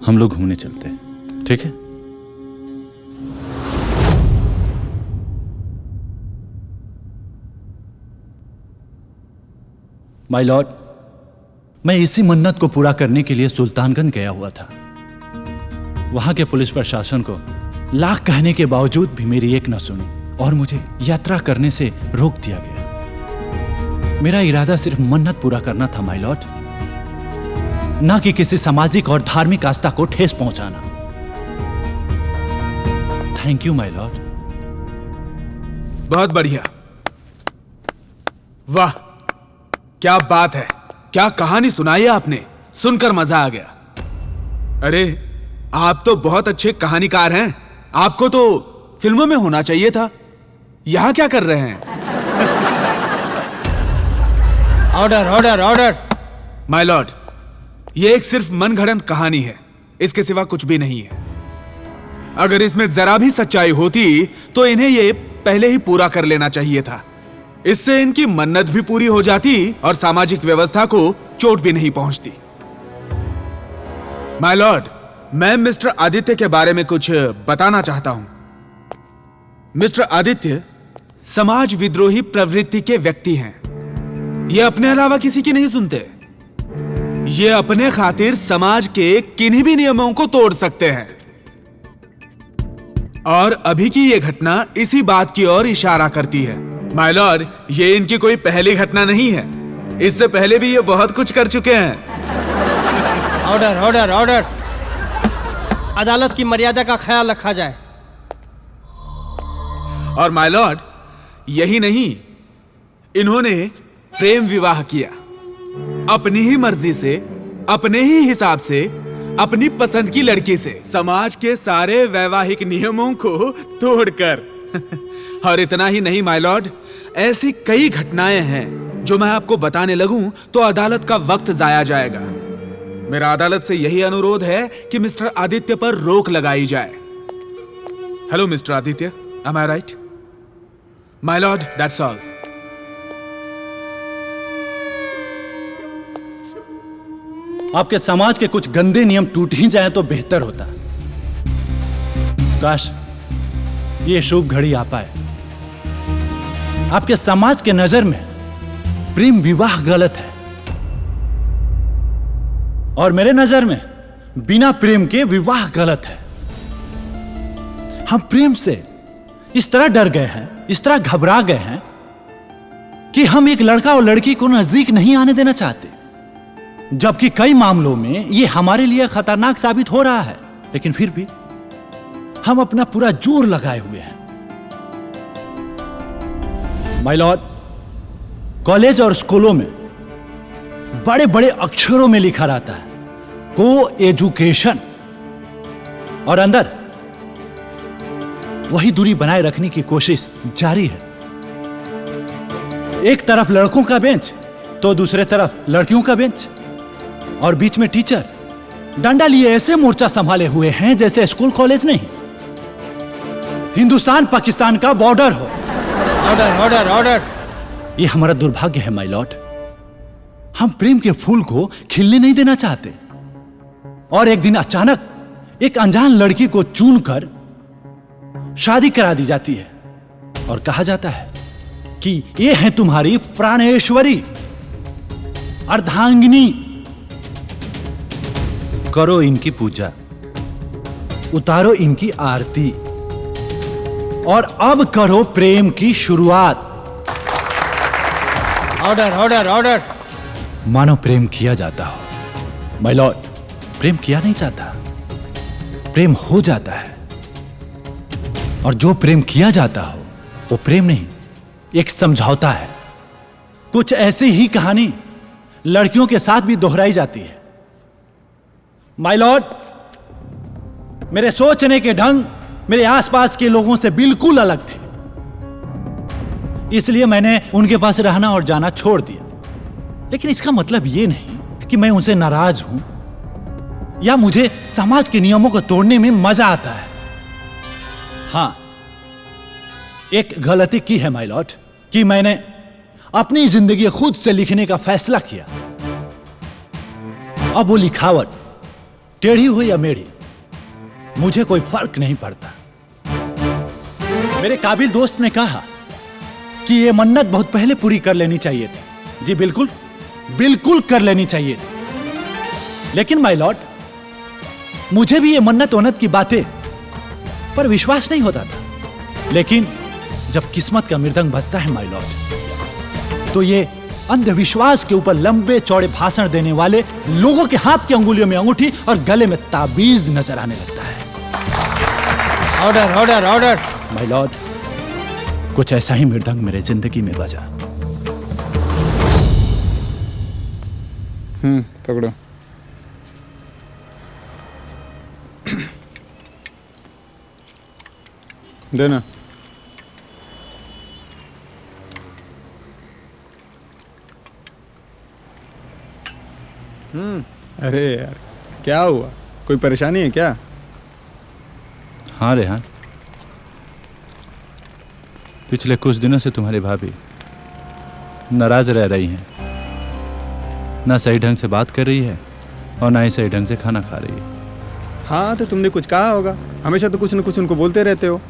हम लोग घूमने चलते हैं, ठीक है? माय लॉर्ड, मैं इसी मन्नत को पूरा करने के लिए सुल्तानगंज गया हुआ था। वहां के पुलिस प्रशासन को लाख कहने के बावजूद भी मेरी एक न सुनी और मुझे यात्रा करने से रोक दिया गया। मेरा इरादा सिर्फ मन्नत पूरा करना था माय लॉर्ड, ना कि किसी सामाजिक और धार्मिक आस्था को ठेस पहुंचाना। Thank you my Lord. बहुत बढ़िया, वाह क्या बात है, क्या कहानी सुनाई है आपने, सुनकर मजा आ गया। अरे आप तो बहुत अच्छे कहानीकार हैं, आपको तो फिल्मों में होना चाहिए था। यहां क्या कर रहे हैं? Order order order. My Lord, ये एक सिर्फ मनगढ़ंत कहानी है, इसके सिवा कुछ भी नहीं है। अगर इसमें जरा भी सच्चाई होती तो इन्हें ये पहले ही पूरा कर लेना चाहिए था। इससे इनकी मन्नत भी पूरी हो जाती और सामाजिक व्यवस्था को चोट भी नहीं पहुंचती। माय लॉर्ड, मैं मिस्टर आदित्य के बारे में कुछ बताना चाहता हूं। मिस्टर आदित्य समाज विद्रोही प्रवृत्ति के व्यक्ति हैं। ये अपने अलावा किसी की नहीं सुनते। ये अपने खातिर समाज के किन्हीं भी नियमों को तोड़ सकते हैं। और अभी की ये घटना इसी बात की ओर इशारा करती है। माय लॉर्ड, ये इनकी कोई पहली घटना नहीं है, इससे पहले भी ये बहुत कुछ कर चुके हैं। Order order order. अदालत की मर्यादा का ख्याल रखा जाए। और माय लॉर्ड, यही नहीं, इन्होंने प्रेम विवाह किया। अपनी ही मर्जी से, अपने ही हिसाब से, अपनी पसंद की लड़की से, समाज के सारे वैवाहिक नियमों को तोड़कर। और इतना ही नहीं माय लॉर्ड, ऐसी कई घटनाएं हैं जो मैं आपको बताने लगूं तो अदालत का वक्त जाया जाएगा। मेरा अदालत से यही अनुरोध है कि मिस्टर आदित्य पर रोक लगाई जाए। Hello mister Aditya, am I right? My lord, that's all. आपके समाज के कुछ गंदे नियम टूट ही जाए तो बेहतर होता। काश ये शुभ घड़ी आ पाए। आपके समाज के नजर में प्रेम विवाह गलत है और मेरे नजर में बिना प्रेम के विवाह गलत है। हम प्रेम से इस तरह डर गए हैं, इस तरह घबरा गए हैं कि हम एक लड़का और लड़की को नजदीक नहीं आने देना चाहते, जबकि कई मामलों में यह हमारे लिए खतरनाक साबित हो रहा है। लेकिन फिर भी हम अपना पूरा जोर लगाए हुए हैं। माय लॉर्ड, कॉलेज और स्कूलों में बड़े बड़े अक्षरों में लिखा रहता है को एजुकेशन, और अंदर वही दूरी बनाए रखने की कोशिश जारी है। एक तरफ लड़कों का बेंच तो दूसरे तरफ लड़कियों का बेंच, और बीच में टीचर डंडा लिए ऐसे मोर्चा संभाले हुए हैं जैसे स्कूल कॉलेज नहीं, हिंदुस्तान पाकिस्तान का बॉर्डर हो। Order order order. यह हमारा दुर्भाग्य है माय लॉर्ड। हम प्रेम के फूल को खिलने नहीं देना चाहते, और एक दिन अचानक एक अनजान लड़की को चुनकर शादी करा दी जाती है और कहा जाता है कि ये है तुम्हारी प्राणेश्वरी, अर्धांगिनी। करो इनकी पूजा, उतारो इनकी आरती, और अब करो प्रेम की शुरुआत। Order order order. मानो प्रेम किया जाता हो। माय लॉर्ड, प्रेम किया नहीं जाता, प्रेम हो जाता है। और जो प्रेम किया जाता हो वो प्रेम नहीं, एक समझौता है। कुछ ऐसी ही कहानी लड़कियों के साथ भी दोहराई जाती है। माय लॉर्ड, मेरे सोचने के ढंग मेरे आसपास के लोगों से बिल्कुल अलग थे, इसलिए मैंने उनके पास रहना और जाना छोड़ दिया। लेकिन इसका मतलब यह नहीं कि मैं उनसे नाराज हूं या मुझे समाज के नियमों को तोड़ने में मजा आता है। हां, एक गलती की है माय लॉर्ड कि मैंने अपनी जिंदगी खुद से लिखने का फैसला किया। अब वो लिखावट टेढ़ी हो या मेढ़ी, मुझे कोई फर्क नहीं पड़ता। मेरे काबिल दोस्त ने कहा कि ये मन्नत बहुत पहले पूरी कर लेनी चाहिए थी। जी बिल्कुल, बिल्कुल कर लेनी चाहिए थी। लेकिन माय लॉर्ड, मुझे भी ये मन्नत वन्नत की बातें पर विश्वास नहीं होता था। लेकिन जब किस्मत का मृदंग बजता है माय लॉर्ड, तो ये अंधविश्वास के ऊपर लंबे चौड़े भाषण देने वाले लोगों के हाथ की अंगुलियों में अंगूठी और गले में ताबीज नजर आने लगता है। Order order order. My Lord, कुछ ऐसा ही मृदंग मेरे जिंदगी में बजा। पकड़ो। देना। अरे यार, क्या हुआ? कोई परेशानी है क्या? हाँ रेहान, पिछले कुछ दिनों से तुम्हारी भाभी नाराज रह रही हैं। ना सही ढंग से बात कर रही है और ना ही सही ढंग से खाना खा रही है। हाँ, तो तुमने कुछ कहा होगा। हमेशा तो कुछ न कुछ उनको बोलते रहते हो।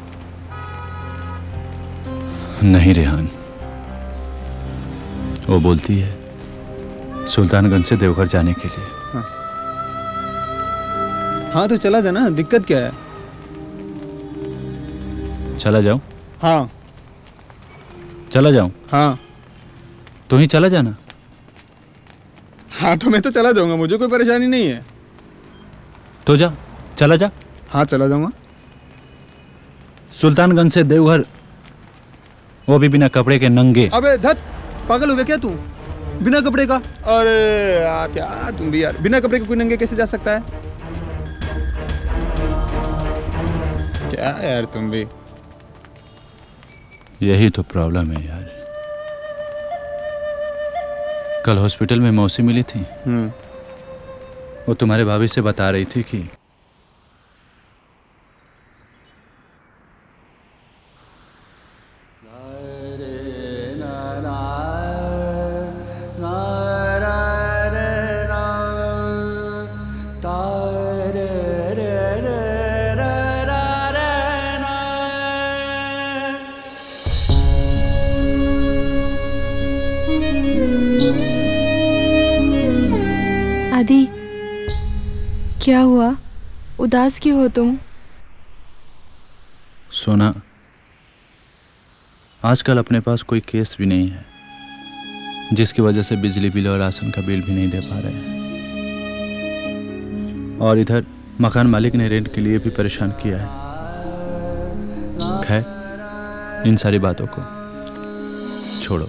नहीं रेहान, वो बोलती है सुल्तानगंज से देवघर जाने के लिए। हाँ तो चला जाना, दिक्कत क्या है? चला जाऊं? हाँ। चला जाऊं? हाँ। तो ही चला जाना। हाँ तो मैं तो चला जाऊंगा, मुझे कोई परेशानी नहीं है। तो जा, चला जा। हाँ चला जाऊंगा। सुल्तानगंज से देवघर, वो भी बिना कपड़े के नंगे। अबे धत, पागल हो गया क्या तू? बिना कपड़े का? अरे यार क्या तुम भी यार, बिना कपड़े के कोई नंगे कैसे जा सकता है? क्या यार तुम भी। यही तो प्रॉब्लम है यार। कल हॉस्पिटल में मौसी मिली थी। वो तुम्हारे भाभी से बता रही थी कि आदि, क्या हुआ? उदास क्यों हो तुम? सोना, आजकल अपने पास कोई केस भी नहीं है, जिसकी वजह से बिजली बिल और राशन का बिल भी नहीं दे पा रहे हैं। और इधर मकान मालिक ने रेंट के लिए भी परेशान किया है। खैर, इन सारी बातों को छोड़ो।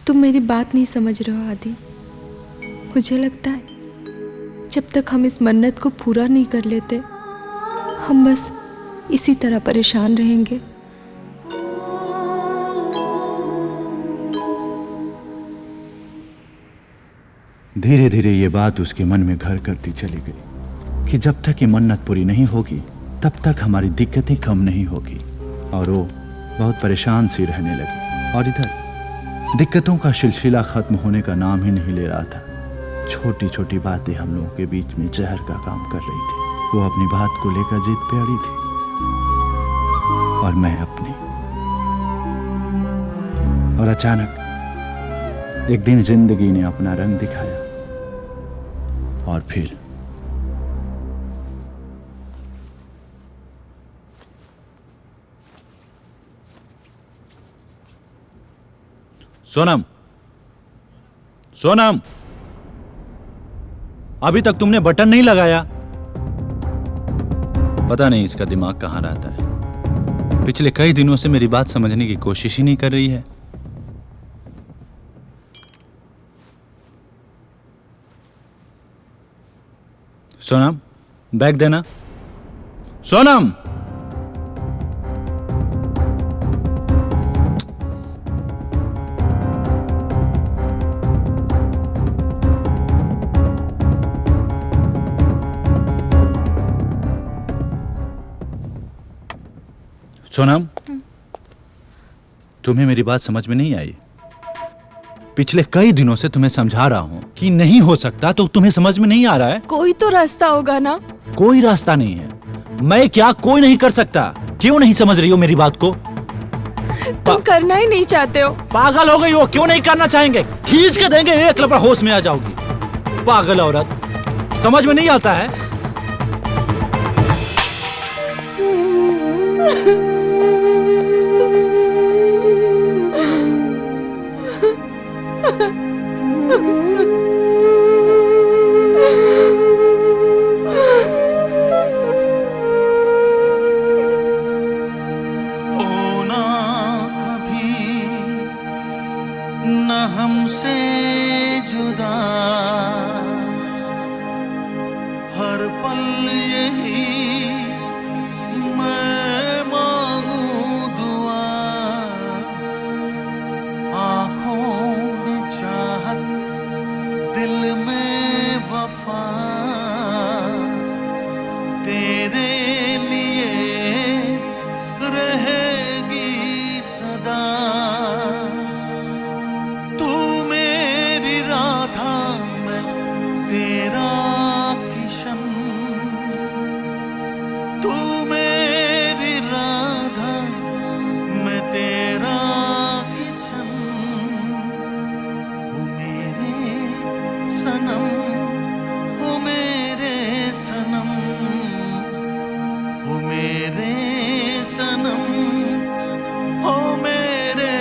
तुम मेरी बात नहीं समझ रहे हो आदि। मुझे लगता है जब तक हम इस मन्नत को पूरा नहीं कर लेते, हम बस इसी तरह परेशान रहेंगे। धीरे धीरे ये बात उसके मन में घर करती चली गई कि जब तक ये मन्नत पूरी नहीं होगी तब तक हमारी दिक्कतें कम नहीं होगी। और वो बहुत परेशान सी रहने लगी। और इधर दिक्कतों का सिलसिला खत्म होने का नाम ही नहीं ले रहा था। छोटी छोटी बातें हम लोगों के बीच में जहर का काम कर रही थी। वो अपनी बात को लेकर जिद पे अड़ी थी और मैं अपनी। और अचानक एक दिन जिंदगी ने अपना रंग दिखाया और फिर सोनम, सोनम, अभी तक तुमने बटन नहीं लगाया। पता नहीं इसका दिमाग कहाँ रहता है। पिछले कई दिनों से मेरी बात समझने की कोशिश ही नहीं कर रही है। सोनम, बैग देना। सोनम, सोनम, तुम्हें मेरी बात समझ में नहीं आई? पिछले कई दिनों से तुम्हें समझा रहा हूं कि नहीं हो सकता, तो तुम्हें समझ में नहीं आ रहा है? कोई तो रास्ता होगा ना? कोई रास्ता नहीं है। मैं क्या कोई नहीं कर सकता? क्यों नहीं समझ रही हो मेरी बात को? तुम करना ही नहीं चाहते हो। पागल हो गई हो? क्यों नहीं करना चाहेंगे? खींच के देंगे, एक लपड़ा होश में आ जाओगी। पागल औरत, समझ में नहीं आता है? होना कभी न हमसे जुदा, हर पल यही मैं मांगू दुआ। आँखों में चाहत, दिल में वफा, तेरे लिए रहेगी सदा। तू मेरी राधा, मैं तेरा किशन। तू मेरी राधा, मैं तेरा किशन। ओ मेरे सनम, ओ मेरे सनम, ओ मेरे सनम, ओ मेरे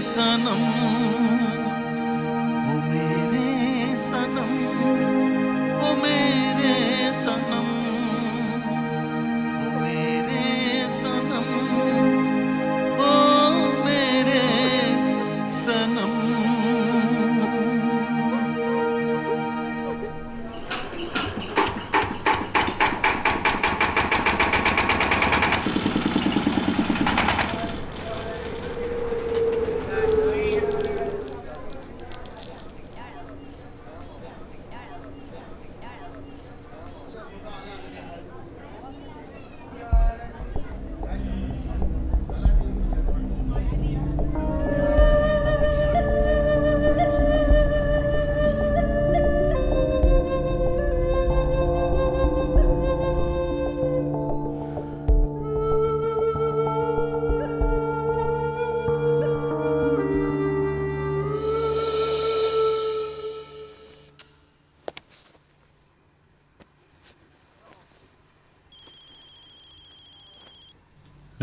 सनम, ओ मेरे सनम, ओ मेरे सनम, ओ मेरे सनम, ओ मेरे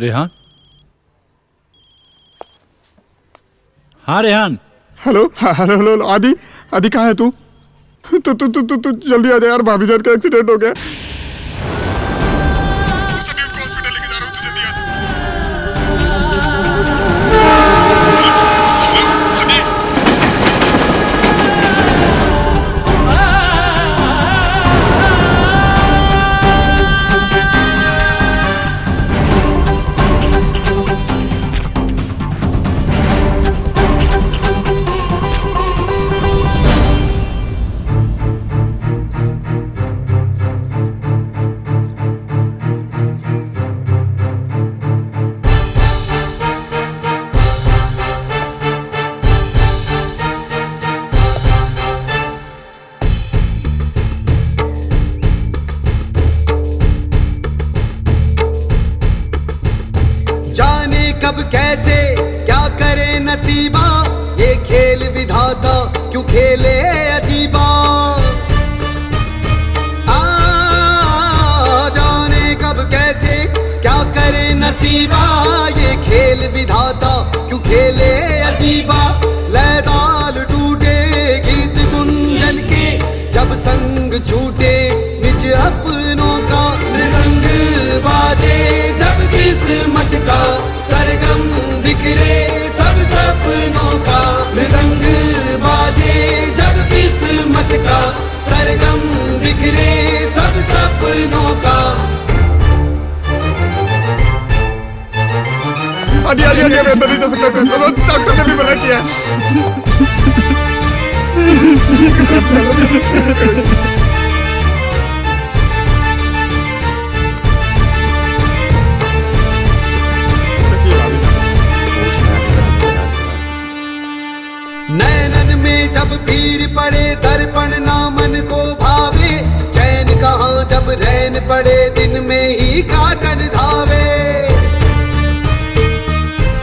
रेहान? हाँ रेहान। हेलो हेलो हेलो आदि, आदि कहाँ है तू? तू तू तू तू जल्दी आ जा यार, भाभी जान का एक्सीडेंट हो गया। सभी को हॉस्पिटल लेके जा रहा हूँ, तू जल्दी आ जा। जाने कब कैसे क्या करे नसीबा, ये खेल विधाता क्यों खेले अजीबा। जाने कब कैसे क्या करे नसीबा, ये खेल विधाता क्यों खेले अजीबा। लैदाल टूटे गीत गुंजन के, जब संग छूटे निज अपनों का। मृदंग बाजे जब किस्मत का, सरगम बिखरे सब सपनों का। मृदंग बाजे जब किस्मत का, सरगम बिखरे सब सपनों का। आदि आदि आदि मैं नहीं जा सकता, डॉक्टर ने भी मना किया। नैनन में जब पीर पड़े दर्पण ना मन को भावे। चैन कहाँ जब रैन पड़े दिन में ही काटन धावे।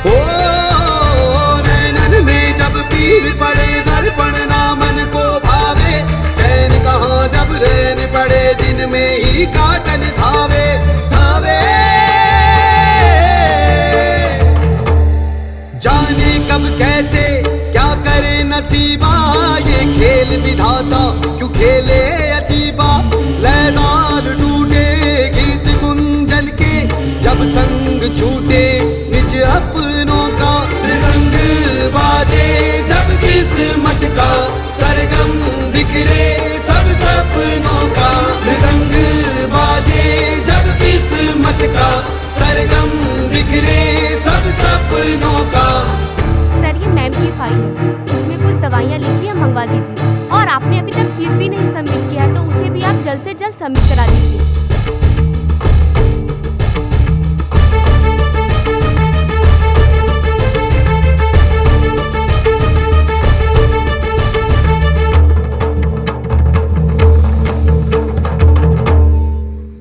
ओ नैनन में जब पीर पड़े दर्पण ना मन को भावे। चैन कहाँ जब रैन पड़े दिन में ही काटन धावे धावे। जाने कब कैसे क्या करे नसीबा, ये खेल विधाता क्यों खेले अजीबा। लैदार टूटे गीत गुंजन के, जब संग छूटे निज अपनों का। मृदंग बाजे जब किस्मत का, सरगम बिखरे सब सपनों का। मृदंग बाजे जब किस्मत का, सरगम बिखरे सब सपनों का। सर ये मैम की फाइल है, इसमें कुछ दवाइयाँ लिखी है, मंगवा दीजिए। और आपने अभी तक फीस भी नहीं सबमिट किया है, तो उसे भी आप जल्द से जल्द सबमिट करा दीजिए।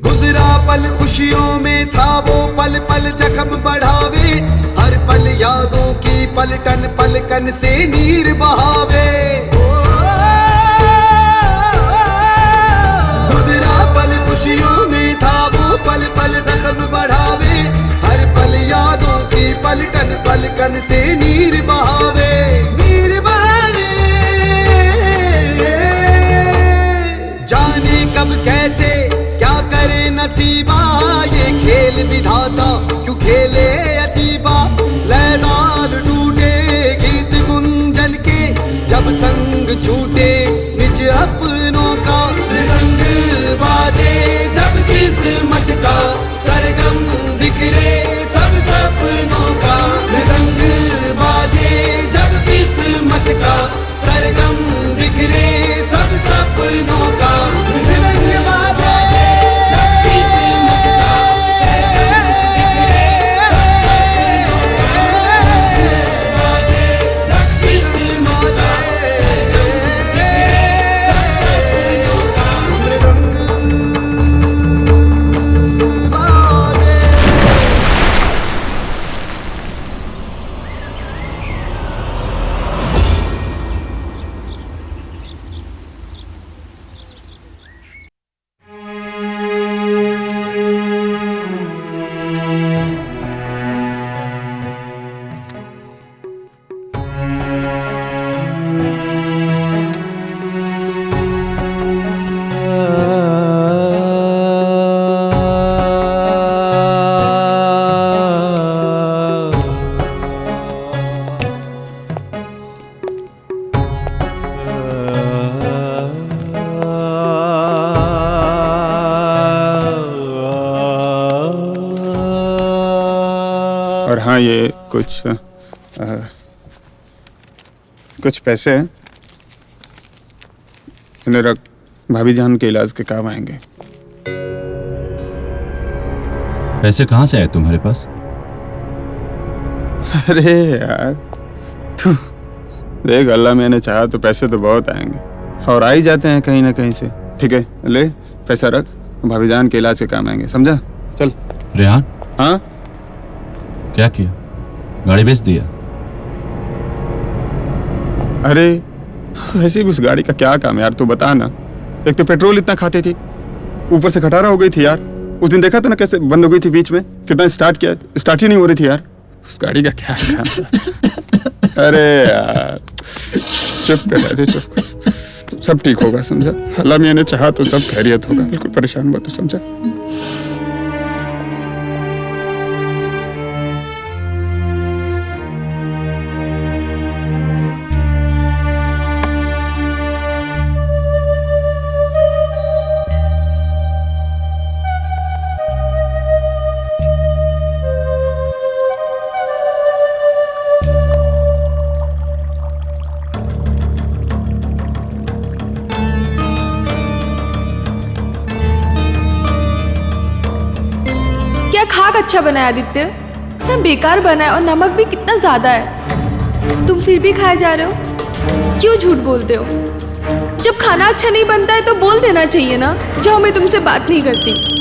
गुजरा पल खुशियों में था वो पल पल जख्म बढ़ावे। हर पल यादों की पलटन पलकन से नीर बहावे। गुजरा पल खुशियों में था वो पल पल जख्म बढ़ावे। हर पल यादों की पलटन पलकन से नीर बहावे नीर बहावे। जाने कब कैसे क्या करे नसीबा, ये खेल विधाता क्यों खेले अजीबा। लैदार टूटे गीत गुंजन के, जब संग छूटे निज अपनों का। मृदंग बाजे जब किस्मत का, सरगम बिखरे सब सपनों का। मृदंग बाजे जब किस्मत का, सरगम बिखरे सब सपनों का। मृदंग बाजे हाँ ये कुछ पैसे हैं, इन्हें रख, भाभी जान के इलाज के काम आएंगे। पैसे कहाँ से आए तुम्हारे पास? अरे यार तू देख, अल्लाह मैंने चाहा तो पैसे तो बहुत आएंगे और आ ही जाते हैं कहीं ना कहीं से। ठीक है ले पैसा रख, भाभी जान के इलाज के काम आएंगे, समझा? चल। रेहान। हाँ क्या किया? गाड़ी बेच दिया? अरे वैसे भी उस गाड़ी का क्या काम यार, तू बता ना। एक तो पेट्रोल इतना खाती थी, ऊपर से खटारा हो गई थी यार। उस दिन देखा था ना कैसे बंद हो गई थी बीच में, कितना स्टार्ट किया, स्टार्ट ही नहीं हो रही थी यार। उस गाड़ी का क्या काम। अरे यार चुप कर रहे थे, चुप कर, सब ठीक होगा समझा। अल्लाह मियां ने चाहा तो सब खैरियत होगा, बिल्कुल परेशान मत हो समझा। क्या खाक अच्छा बनाया आदित्य? इतना बेकार बना है और नमक भी कितना ज्यादा है। तुम फिर भी खाए जा रहे हो, क्यों झूठ बोलते हो? जब खाना अच्छा नहीं बनता है तो बोल देना चाहिए ना। जाओ, मैं तुमसे बात नहीं करती।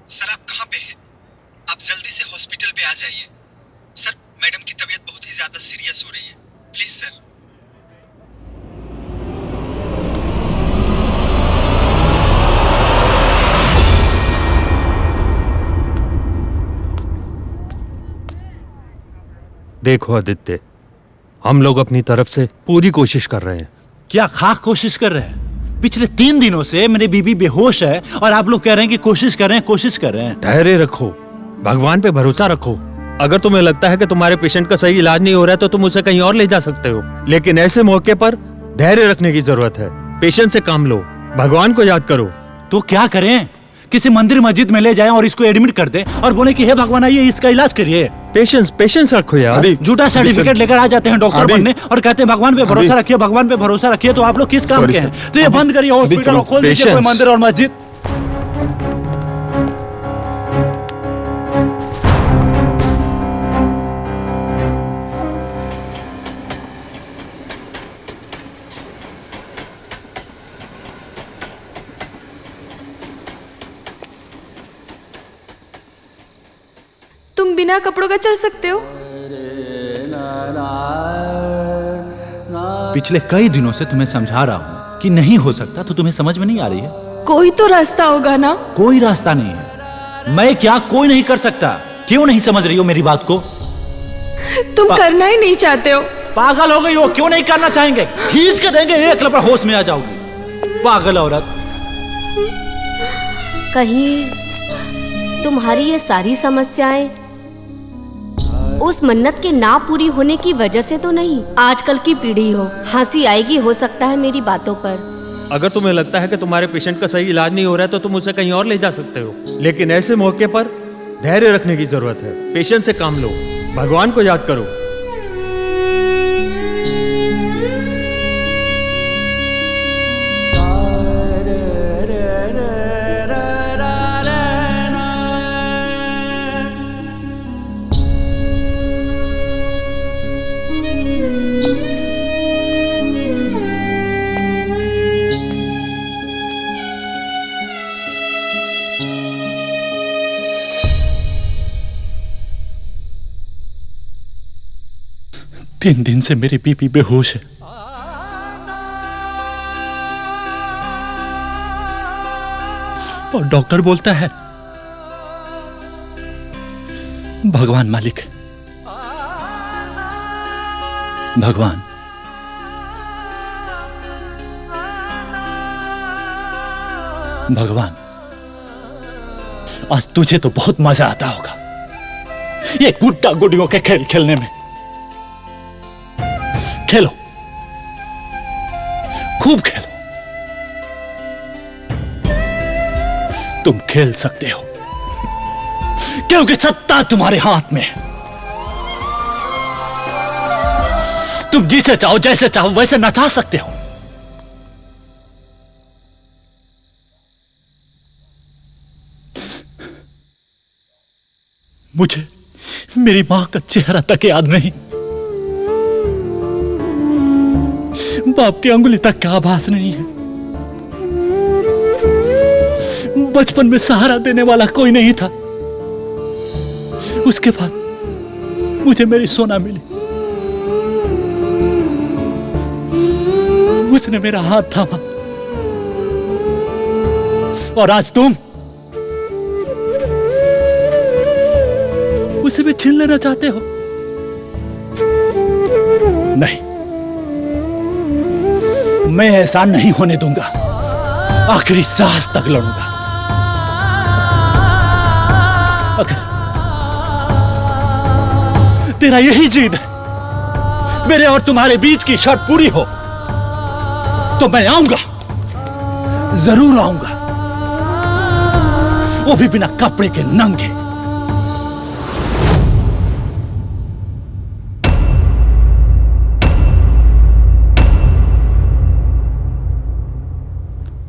सर आप कहाँ पे हैं? आप जल्दी से हॉस्पिटल पे आ जाइए। सर मैडम की तबीयत बहुत ही ज्यादा सीरियस हो रही है, प्लीज सर। देखो आदित्य, हम लोग अपनी तरफ से पूरी कोशिश कर रहे हैं। क्या खाक कोशिश कर रहे हैं? पिछले 3 दिनों से मेरी बीबी बेहोश है और आप लोग कह रहे हैं कि कोशिश कर रहे हैं, कोशिश कर रहे हैं। धैर्य रखो, भगवान पे भरोसा रखो। अगर तुम्हें लगता है कि तुम्हारे पेशेंट का सही इलाज नहीं हो रहा है तो तुम उसे कहीं और ले जा सकते हो, लेकिन ऐसे मौके पर धैर्य रखने की जरूरत है। पेशेंट से काम लो, भगवान को याद करो। तो क्या करें? किसी मंदिर मस्जिद में ले जाएं और इसको एडमिट कर दें और बोले कि हे भगवान आइए इसका इलाज करिए। पेशेंस रखो यार। झूठा सर्टिफिकेट लेकर आ जाते हैं डॉक्टर बनने और कहते हैं भगवान पे भरोसा रखिए, भगवान पे भरोसा रखिए। तो आप लोग किस काम के हैं? तो ये बंद करिए हॉस्पिटल और खोल दीजिए कोई मंदिर और मस्जिद। तुम बिना कपड़ों का चल सकते हो? पिछले कई दिनों से तुम्हें समझा रहा हूँ कि नहीं हो सकता, तो तुम्हें समझ में नहीं आ रही है। कोई तो रास्ता होगा ना। कोई रास्ता नहीं है। मैं क्या कोई नहीं कर सकता? क्यों नहीं समझ रही हो मेरी बात को? तुम करना ही नहीं चाहते हो। पागल हो गई हो? क्यों नहीं करना चाहेंगे? खींच के देंगे एक लपड़ा, होश में आ जाओगी। पागल औरत। कहीं तुम्हारी ये सारी समस्याएं उस मन्नत के ना पूरी होने की वजह से तो नहीं? आजकल की पीढ़ी हो, हंसी आएगी हो सकता है मेरी बातों पर। अगर तुम्हें लगता है कि तुम्हारे पेशेंट का सही इलाज नहीं हो रहा है तो तुम उसे कहीं और ले जा सकते हो, लेकिन ऐसे मौके पर धैर्य रखने की जरूरत है। पेशेंस से काम लो, भगवान को याद करो। तीन दिन से मेरी बीबी बेहोश है। और डॉक्टर बोलता है भगवान मालिक है। भगवान भगवान, आज तुझे तो बहुत मजा आता होगा ये गुड्डा गुडियों के खेल खेलने में। खेलो खूब खेलो। तुम खेल सकते हो क्योंकि सत्ता तुम्हारे हाथ में है। तुम जिसे चाहो जैसे चाहो वैसे नचा सकते हो। मुझे मेरी मां का चेहरा तक याद नहीं, बाप की अंगुली तक का आभास नहीं है। बचपन में सहारा देने वाला कोई नहीं था। उसके बाद मुझे मेरी सोना मिली, उसने मेरा हाथ थामा, और आज तुम उसे भी छीन लेना चाहते हो। नहीं, मैं ऐसा नहीं होने दूंगा। आखिरी सांस तक लड़ूंगा। अगर तेरा यही जिद है मेरे और तुम्हारे बीच की शर्त पूरी हो तो मैं आऊंगा, जरूर आऊंगा, वो भी बिना कपड़े के नंगे।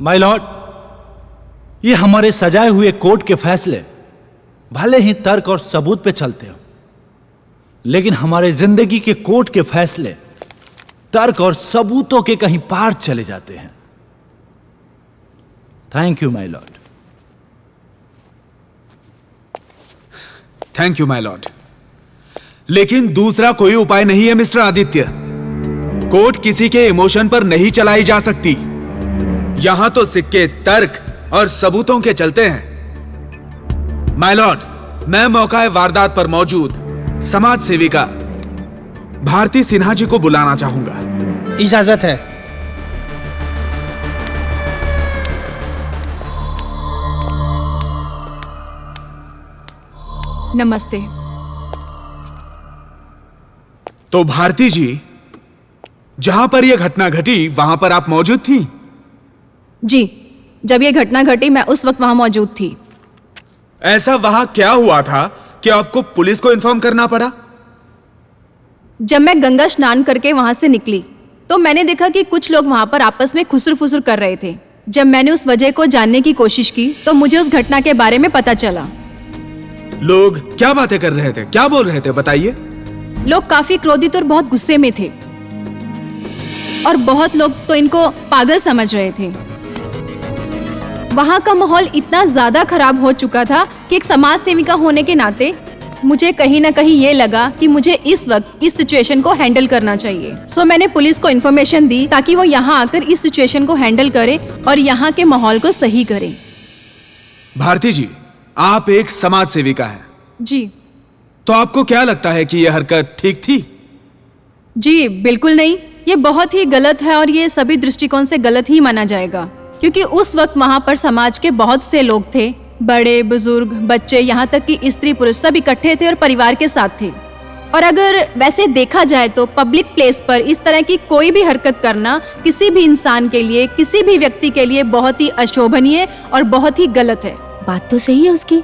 माय लॉर्ड, ये हमारे सजाए हुए कोर्ट के फैसले भले ही तर्क और सबूत पे चलते हो, लेकिन हमारे जिंदगी के कोर्ट के फैसले तर्क और सबूतों के कहीं पार चले जाते हैं। Thank you my Lord. Thank you my Lord. लेकिन दूसरा कोई उपाय नहीं है मिस्टर आदित्य। कोर्ट किसी के इमोशन पर नहीं चलाई जा सकती। यहां तो सिक्के तर्क और सबूतों के चलते हैं। माय लॉर्ड, मैं मौका वारदात पर मौजूद समाज सेविका भारती सिन्हा जी को बुलाना चाहूंगा। इजाजत है। नमस्ते। तो भारती जी, जहां पर यह घटना घटी वहां पर आप मौजूद थी? जी, जब ये घटना घटी मैं उस वक्त वहां मौजूद थी। ऐसा वहां क्या हुआ था कि आपको पुलिस को इन्फॉर्म करना पड़ा? जब मैं गंगा स्नान करके वहां से निकली तो मैंने देखा कि कुछ लोग वहां पर आपस में खुसर फुसर कर रहे थे। जब मैंने उस वजह को जानने की कोशिश की तो मुझे उस घटना के बारे में पता चला। लोग क्या बातें कर रहे थे, क्या बोल रहे थे, बताइए। लोग काफी क्रोधित और बहुत गुस्से में थे और बहुत लोग तो इनको पागल समझ रहे थे। वहां का माहौल इतना ज्यादा खराब हो चुका था कि एक समाज सेविका होने के नाते मुझे कहीं ना कहीं ये लगा कि मुझे इस वक्त इस सिचुएशन को हैंडल करना चाहिए। सो मैंने पुलिस को इन्फॉर्मेशन दी ताकि वो यहाँ आकर इस सिचुएशन को हैंडल करे और यहाँ के माहौल को सही करे। भारती जी, आप एक समाज सेविका हैं। जी। तो आपको क्या लगता है कि यह हरकत ठीक थी? जी बिल्कुल नहीं, ये बहुत ही गलत है और ये सभी दृष्टिकोण से गलत ही माना जाएगा, क्योंकि उस वक्त वहाँ पर समाज के बहुत से लोग थे, बड़े बुजुर्ग बच्चे, यहाँ तक कि स्त्री पुरुष सब इकट्ठे थे और परिवार के साथ थे। और अगर वैसे देखा जाए तो पब्लिक प्लेस पर इस तरह की कोई भी हरकत करना किसी भी इंसान के लिए, किसी भी व्यक्ति के लिए बहुत ही अशोभनीय और बहुत ही गलत है। बात तो सही है उसकी।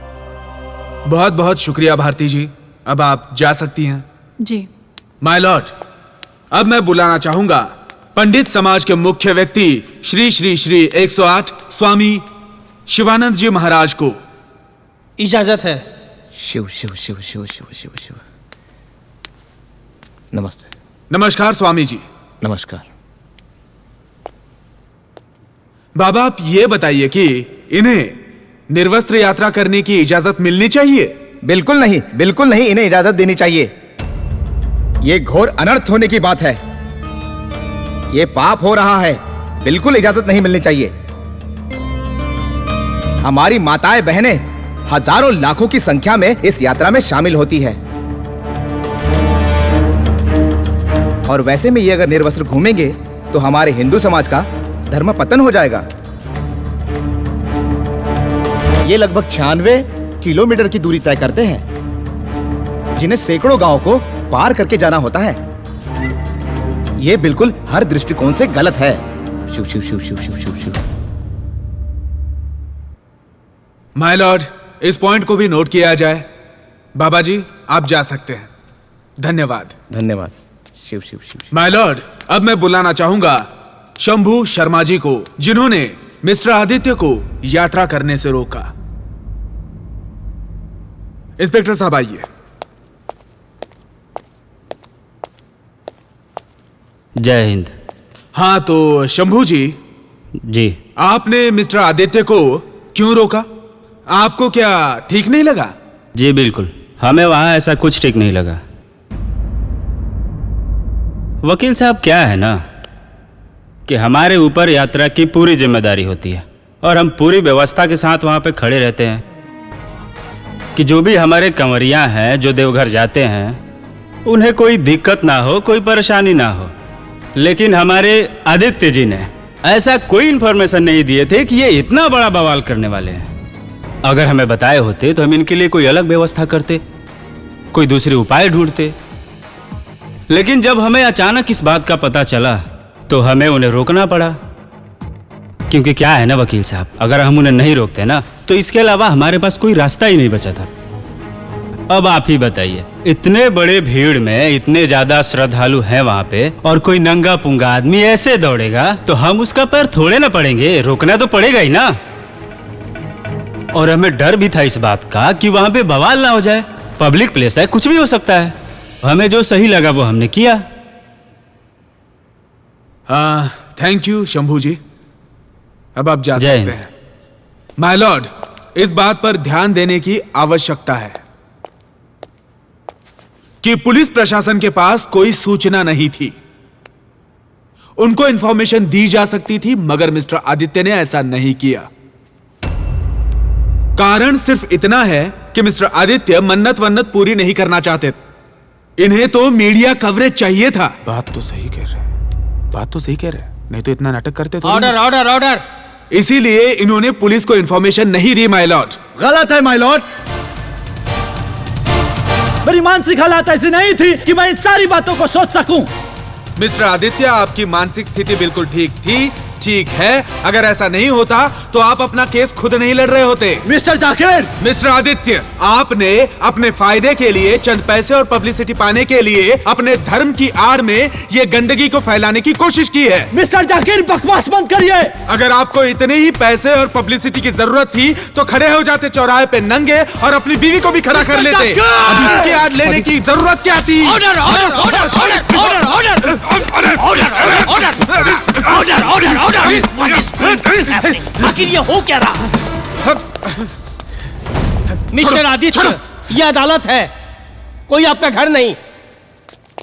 बहुत बहुत शुक्रिया भारती जी, अब आप जा सकती हैं। जी। माय लॉर्ड, अब मैं बुलाना चाहूंगा पंडित समाज के मुख्य व्यक्ति श्री श्री श्री 108 स्वामी शिवानंद जी महाराज को। इजाजत है। शिव शिव शिव शिव शिव शिव शिव। नमस्ते। नमस्कार स्वामी जी। नमस्कार। बाबा, आप ये बताइए कि इन्हें निर्वस्त्र यात्रा करने की इजाजत मिलनी चाहिए? बिल्कुल नहीं, बिल्कुल नहीं, इन्हें इजाजत देनी चाहिए। ये घोर अनर्थ होने की बात है, ये पाप हो रहा है, बिल्कुल इजाजत नहीं मिलनी चाहिए। हमारी माताएं बहनें हजारों लाखों की संख्या में इस यात्रा में शामिल होती है, और वैसे में ये अगर निर्वस्त्र घूमेंगे तो हमारे हिंदू समाज का धर्म पतन हो जाएगा। ये लगभग 96 किलोमीटर की दूरी तय करते हैं, जिन्हें सैकड़ों गांवों को पार करके जाना होता है। ये बिल्कुल हर दृष्टिकोण से गलत है। शिव शिव शिव शिव शिव शिव शिव। माय लॉर्ड, इस पॉइंट को भी नोट किया जाए। बाबा जी, आप जा सकते हैं। धन्यवाद। धन्यवाद। शिव शिव शिव। माय लॉर्ड, अब मैं बुलाना चाहूंगा शंभू शर्मा जी को, जिन्होंने मिस्टर आदित्य को यात्रा करने से रोका। इंस्पेक्टर साहब आइए। जय हिंद। हाँ, तो शंभू जी, आपने मिस्टर आदित्य को क्यों रोका? आपको क्या ठीक नहीं लगा? जी बिल्कुल, हमें वहां ऐसा कुछ ठीक नहीं लगा। वकील साहब, क्या है ना कि हमारे ऊपर यात्रा की पूरी जिम्मेदारी होती है और हम पूरी व्यवस्था के साथ वहां पे खड़े रहते हैं कि जो भी हमारे कंवरियां हैं जो देवघर जाते हैं उन्हें कोई दिक्कत ना हो, कोई परेशानी ना हो। लेकिन हमारे आदित्य जी ने ऐसा कोई इन्फॉर्मेशन नहीं दिए थे कि ये इतना बड़ा बवाल करने वाले हैं। अगर हमें बताए होते तो हम इनके लिए कोई अलग व्यवस्था करते, कोई दूसरे उपाय ढूंढते। लेकिन जब हमें अचानक इस बात का पता चला तो हमें उन्हें रोकना पड़ा। क्योंकि क्या है ना वकील साहब, अगर हम उन्हें नहीं रोकते ना तो इसके अलावा हमारे पास कोई रास्ता ही नहीं बचा था। अब आप ही बताइए, इतने बड़े भीड़ में इतने ज्यादा श्रद्धालु हैं वहां पे और कोई नंगा पुंगा आदमी ऐसे दौड़ेगा तो हम उसका पैर थोड़े ना पड़ेंगे, रोकना तो पड़ेगा ही ना। और हमें डर भी था इस बात का कि वहां पे बवाल ना हो जाए, पब्लिक प्लेस है, कुछ भी हो सकता है। हमें जो सही लगा वो हमने किया। थैंक यू शंभू जी, अब आप जा सकते हैं। माय लॉर्ड, इस बात पर ध्यान देने की आवश्यकता है कि पुलिस प्रशासन के पास कोई सूचना नहीं थी। उनको इंफॉर्मेशन दी जा सकती थी, मगर मिस्टर आदित्य ने ऐसा नहीं किया। कारण सिर्फ इतना है कि मिस्टर आदित्य मन्नत वन्नत पूरी नहीं करना चाहते। इन्हें तो मीडिया कवरेज चाहिए था। बात तो सही कह रहे हैं, बात तो सही कह रहे हैं, नहीं तो इतना नाटक करते तो। Order order order. इसीलिए इन्होंने पुलिस को इंफॉर्मेशन नहीं दी माय लॉर्ड। गलत है माय लॉर्ड। मेरी मानसिक हालत ऐसी नहीं थी कि मैं इन सारी बातों को सोच सकूं। मिस्टर आदित्य, आपकी मानसिक स्थिति बिल्कुल ठीक थी, ठीक है। अगर ऐसा नहीं होता तो आप अपना केस खुद नहीं लड़ रहे होते। मिस्टर जाकिर, मिस्टर आदित्य, आपने अपने फायदे के लिए, चंद पैसे और पब्लिसिटी पाने के लिए अपने धर्म की आड़ में ये गंदगी को फैलाने की कोशिश की है। मिस्टर जाकिर, बकवास बंद करिए। अगर आपको इतने ही पैसे और पब्लिसिटी की जरूरत थी तो खड़े हो जाते चौराहे पे नंगे और अपनी बीवी को भी खड़ा कर लेते। अभी इनकी आड़ लेने की जरूरत क्या थी? Order order order order order order order order. आखिर ये हो क्या रहा? मिस्टर आदित्य, ये अदालत है, कोई आपका घर नहीं।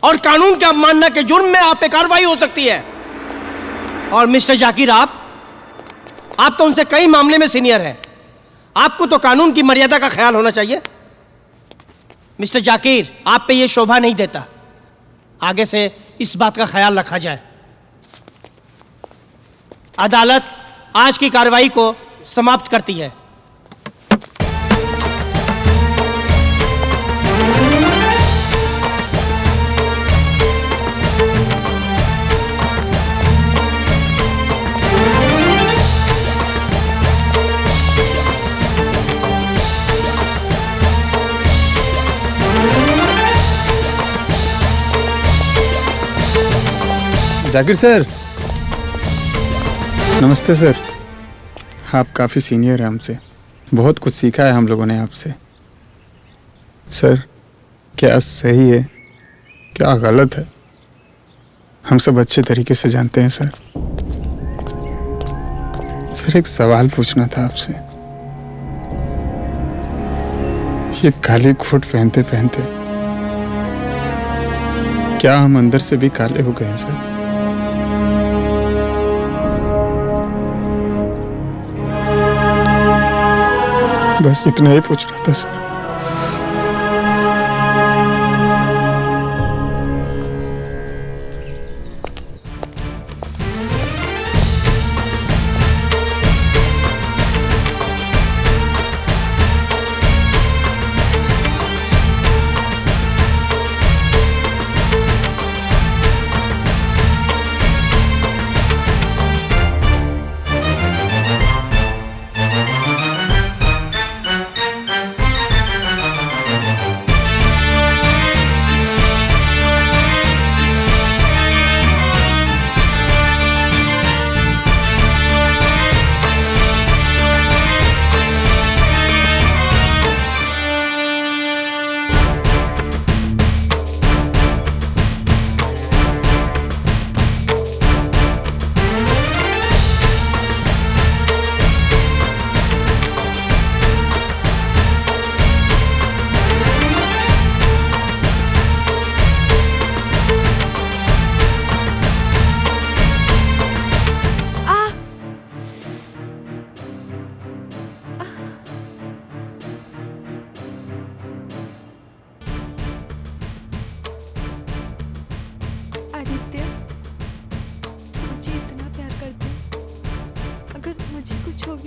और कानून के अवमानना के जुर्म में आप पे कार्रवाई हो सकती है। और मिस्टर जाकिर, आप तो उनसे कई मामले में सीनियर हैं। आपको तो कानून की मर्यादा का ख्याल होना चाहिए। मिस्टर जाकिर, आप पे ये शोभा नहीं देता। आगे से इस बात का ख्याल रखा जाए। अदालत आज की कार्रवाई को समाप्त करती है। जाकिर सर, नमस्ते सर। आप काफ़ी सीनियर हैं हमसे, बहुत कुछ सीखा है हम लोगों ने आपसे। सर, क्या सही है क्या गलत है हम सब अच्छे तरीके से जानते हैं सर। सर, एक सवाल पूछना था आपसे। ये काले कोट पहनते पहनते क्या हम अंदर से भी काले हो गए हैं सर? बस इतना ही पूछना था सर।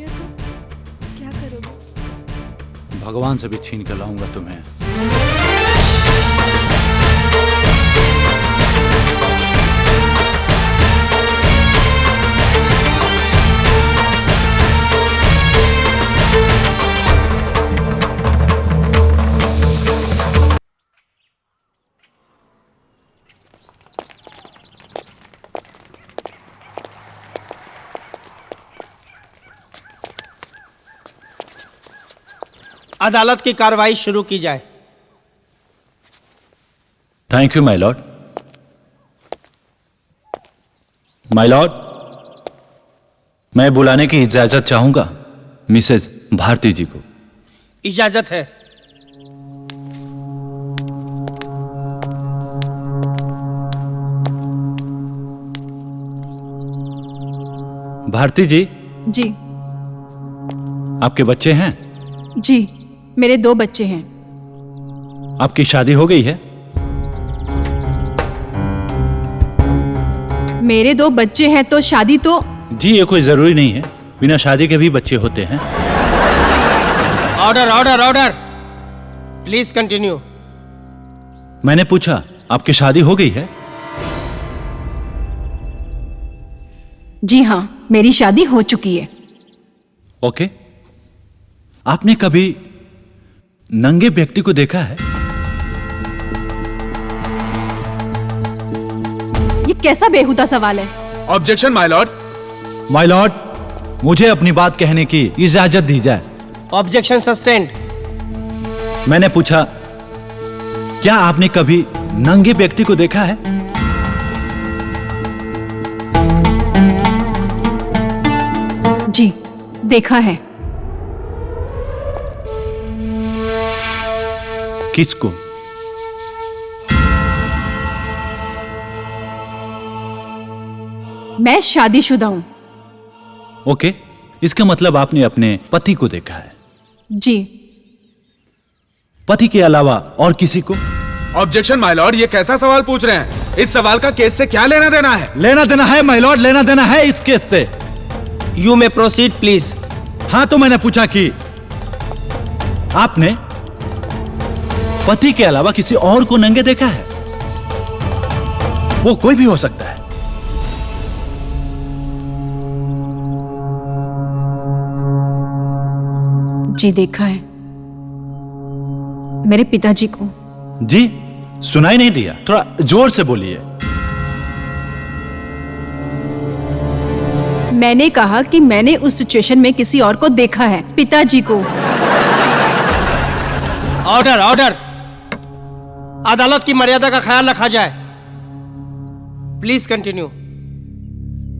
गया तो क्या करोगे? भगवान से भी छीन कर लाऊंगा तुम्हें। अदालत की कार्रवाई शुरू की जाए। Thank you my Lord. My Lord, मैं बुलाने की इजाजत चाहूंगा मिसेस भारती जी को। इजाजत है। भारती जी, जी आपके बच्चे हैं? जी, मेरे 2 बच्चे हैं। आपकी शादी हो गई है? मेरे 2 बच्चे हैं तो शादी तो। जी, ये कोई जरूरी नहीं है, बिना शादी के भी बच्चे होते हैं। Order order order, please continue. मैंने पूछा आपकी शादी हो गई है? जी हाँ, मेरी शादी हो चुकी है। ओके। आपने कभी नंगे व्यक्ति को देखा है? ये कैसा बेहुदा सवाल है? Objection my Lord. My Lord, मुझे अपनी बात कहने की इजाजत दी जाए। Objection sustained. मैंने पूछा क्या आपने कभी नंगे व्यक्ति को देखा है? जी, देखा है। किसको? मैं शादीशुदा हूं। ओके, इसका मतलब आपने अपने पति को देखा है। जी। पति के अलावा और किसी को? ऑब्जेक्शन माय लॉर्ड, ये कैसा सवाल पूछ रहे हैं? इस सवाल का केस से क्या लेना देना है? लेना देना है माय लॉर्ड, लेना देना है इस केस से। You may proceed please. हाँ, तो मैंने पूछा कि आपने पति के अलावा किसी और को नंगे देखा है? वो कोई भी हो सकता है। जी, देखा है। मेरे पिताजी को। जी, सुनाई नहीं दिया, थोड़ा जोर से बोलिए। मैंने कहा कि मैंने उस सिचुएशन में किसी और को देखा है, पिताजी को। ऑर्डर ऑर्डर, अदालत की मर्यादा का ख्याल रखा जाए। Please continue.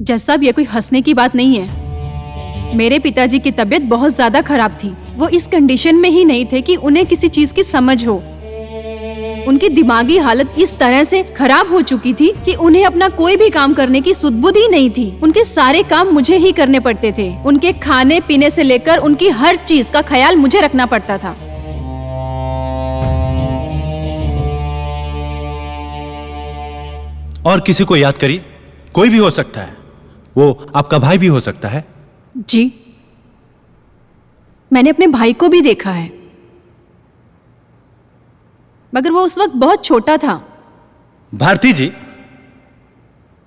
जज साहब, ये कोई हंसने की बात नहीं है। मेरे पिताजी की तबीयत बहुत ज्यादा खराब थी। वो इस कंडीशन में ही नहीं थे कि उन्हें किसी चीज की समझ हो। उनकी दिमागी हालत इस तरह से खराब हो चुकी थी कि उन्हें अपना कोई भी काम करने की सुध-बुध ही नहीं थी। उनके सारे काम मुझे ही करने पड़ते थे। उनके खाने पीने से लेकर उनकी हर चीज का ख्याल मुझे रखना पड़ता था। और किसी को याद करिए, कोई भी हो सकता है। वो आपका भाई भी हो सकता है। जी, मैंने अपने भाई को भी देखा है, मगर वो उस वक्त बहुत छोटा था। भारती जी,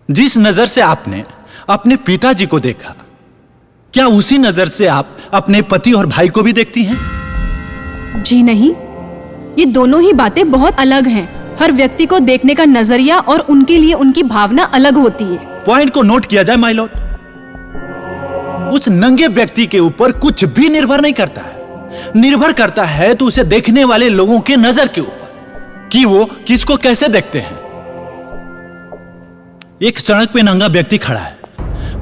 जिस नजर से आपने अपने पिताजी को देखा, क्या उसी नजर से आप अपने पति और भाई को भी देखती हैं? जी नहीं, ये दोनों ही बातें बहुत अलग हैं। हर व्यक्ति को देखने का नजरिया और उनके लिए उनकी भावना अलग होती है। पॉइंट को नोट किया जाए माय लॉर्ड। उस नंगे व्यक्ति के ऊपर कुछ भी निर्भर नहीं करता है। निर्भर करता है तो उसे देखने वाले लोगों के नजर के ऊपर कि वो किसको कैसे देखते हैं। एक सड़क पे नंगा व्यक्ति खड़ा है।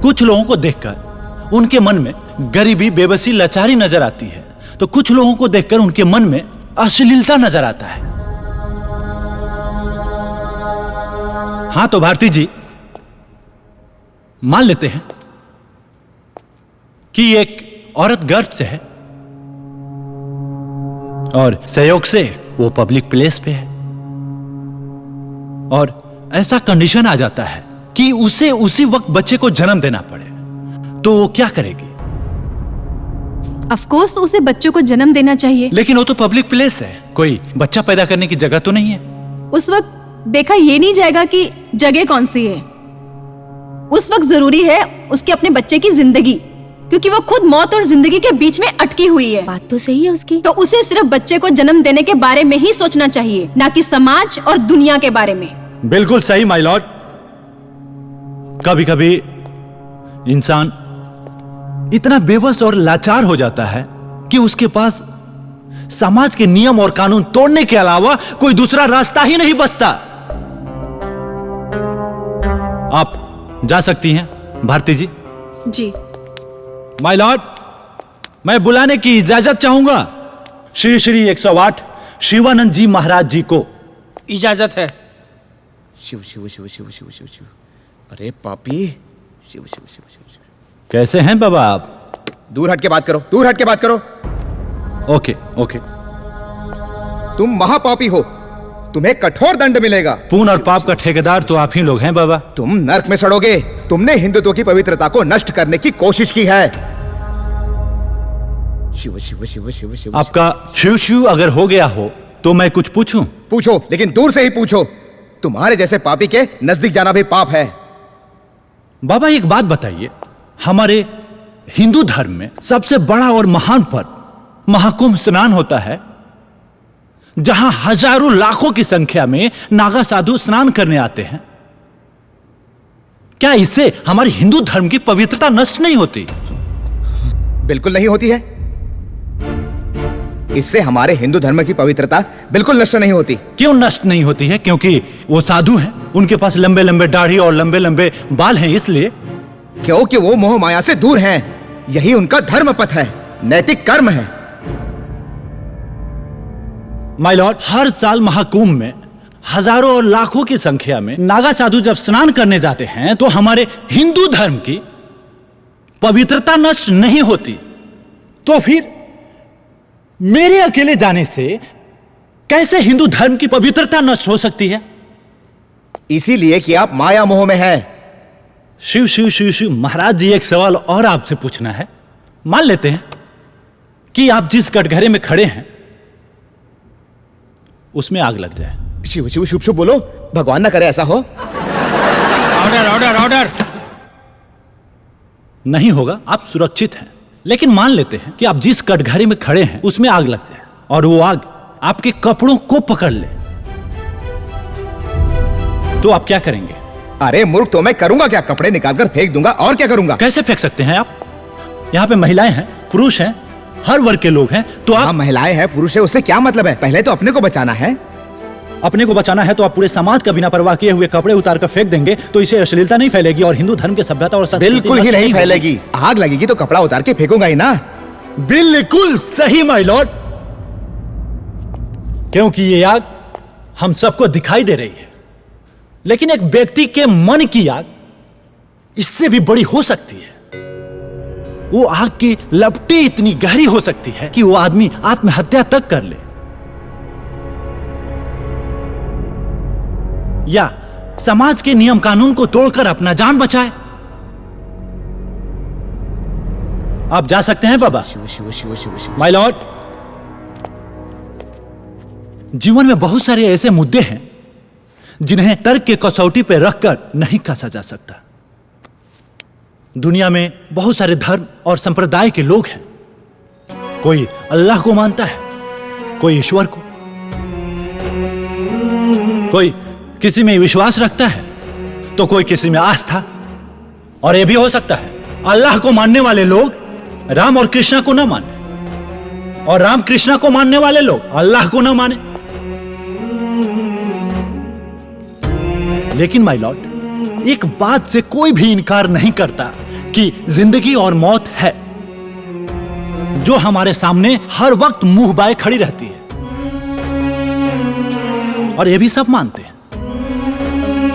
कुछ लोगों को देखकर उनके मन में गरीबी, बेबसी, लाचारी नजर आती है, तो कुछ लोगों को देखकर उनके मन में अश्लीलता नजर आता है। हाँ, तो भारती जी, मान लेते हैं कि एक औरत गर्भ से है और संयोग से वो पब्लिक प्लेस पे है, और ऐसा कंडीशन आ जाता है कि उसे उसी वक्त बच्चे को जन्म देना पड़े, तो वो क्या करेगी? ऑफ कोर्स उसे बच्चों को जन्म देना चाहिए। लेकिन वो तो पब्लिक प्लेस है, कोई बच्चा पैदा करने की जगह तो नहीं है। उस वक्त देखा ये नहीं जाएगा कि जगह कौन सी है। उस वक्त जरूरी है उसके अपने बच्चे की जिंदगी, क्योंकि वो खुद मौत और जिंदगी के बीच में अटकी हुई है। बात तो सही है उसकी। तो उसे सिर्फ बच्चे को जन्म देने के बारे में ही सोचना चाहिए, ना कि समाज और दुनिया के बारे में। बिल्कुल सही माय लॉर्ड। कभी कभी इंसान इतना बेबस और लाचार हो जाता है कि उसके पास समाज के नियम और कानून तोड़ने के अलावा कोई दूसरा रास्ता ही नहीं बचता। आप जा सकती हैं भारती जी। जी माय लॉर्ड, मैं बुलाने की इजाजत चाहूंगा श्री श्री 108 शिवानंद जी महाराज जी को। इजाजत है। शिव शिव शिव शिव शिव शिव शिव। अरे पापी, शिव शिव शिव शिव शिव। कैसे हैं बाबा आप? दूर हट के बात करो, दूर हट के बात करो। Okay okay. तुम महापापी हो, तुम्हें कठोर दंड मिलेगा। पुण्य और पाप का ठेकेदार तो आप ही लोग हैं बाबा। तुम नर्क में सड़ोगे। तुमने हिंदुत्व की पवित्रता को नष्ट करने की कोशिश की है। शिव शिव शिव शिव शिव। आपका शिव शिव अगर हो गया हो तो मैं कुछ पूछूं? पूछो, लेकिन दूर से ही पूछो। तुम्हारे जैसे पापी के नजदीक जाना भी पाप है। बाबा एक बात बताइए, हमारे हिंदू धर्म में सबसे बड़ा और महान पर्व महाकुंभ स्नान होता है, जहां हजारों लाखों की संख्या में नागा साधु स्नान करने आते हैं। क्या इससे हमारे हिंदू धर्म की पवित्रता नष्ट नहीं होती? बिल्कुल नहीं होती है। इससे हमारे हिंदू धर्म की पवित्रता बिल्कुल नष्ट नहीं होती। क्यों नष्ट नहीं होती है? क्योंकि वो साधु हैं, उनके पास लंबे लंबे दाढ़ी और लंबे लंबे बाल हैं, इसलिए। क्योंकि वो मोह माया से दूर हैं। यही उनका धर्म पथ है, नैतिक कर्म है। माय लॉर्ड, हर साल महाकुंभ में हजारों और लाखों की संख्या में नागा साधु जब स्नान करने जाते हैं तो हमारे हिंदू धर्म की पवित्रता नष्ट नहीं होती। तो फिर मेरे अकेले जाने से कैसे हिंदू धर्म की पवित्रता नष्ट हो सकती है? इसीलिए कि आप माया मोह में हैं। शिव शिव शिव शिव। महाराज जी, एक सवाल और आपसे पूछना है। मान लेते हैं कि आप जिस कटघरे में खड़े हैं उसमें आग लग जाए। शिव शिव शुभ शुभ बोलो, भगवान ना करे ऐसा हो। Order order order. नहीं होगा, आप सुरक्षित हैं। लेकिन मान लेते हैं कि आप जिस कटघरे में खड़े हैं उसमें आग लग जाए और वो आग आपके कपड़ों को पकड़ ले, तो आप क्या करेंगे? अरे मूर्ख, तो मैं करूंगा क्या? कपड़े निकालकर फेंक दूंगा। और क्या करूंगा? कैसे फेंक सकते हैं आप? यहाँ पे महिलाएं हैं, पुरुष हैं, हर वर्ग के लोग हैं। तो आप महिलाएं हैं, पुरुष है, उससे क्या मतलब है? पहले तो अपने को बचाना है। अपने को बचाना है तो आप पूरे समाज का बिना परवाह किए हुए कपड़े उतार कर फेंक देंगे तो इसे अश्लीलता नहीं फैलेगी और हिंदू धर्म की सभ्यता और संस्कृति बिल्कुल ही नहीं फैलेगी। आग लगेगी तो कपड़ा उतार के फेंकूंगा ही ना। बिल्कुल सही माय लॉर्ड, क्योंकि ये आग हम सबको दिखाई दे रही है, लेकिन एक व्यक्ति के मन की आग इससे भी बड़ी हो सकती है। वो आग की लपटें इतनी गहरी हो सकती है कि वो आदमी आत्महत्या तक कर ले या समाज के नियम कानून को तोड़कर अपना जान बचाए। आप जा सकते हैं बाबा। शिव शिव शिव शिव शिव। माय लॉर्ड, जीवन में बहुत सारे ऐसे मुद्दे हैं जिन्हें तर्क के कसौटी पर रखकर नहीं कसा जा सकता। दुनिया में बहुत सारे धर्म और संप्रदाय के लोग हैं। कोई अल्लाह को मानता है, कोई ईश्वर को, कोई किसी में विश्वास रखता है तो कोई किसी में आस्था। और यह भी हो सकता है अल्लाह को मानने वाले लोग राम और कृष्णा को ना माने और राम कृष्णा को मानने वाले लोग अल्लाह को ना माने। लेकिन माय लॉर्ड, एक बात से कोई भी इनकार नहीं करता कि जिंदगी और मौत है जो हमारे सामने हर वक्त मुंह बाए खड़ी रहती है। और यह भी सब मानते हैं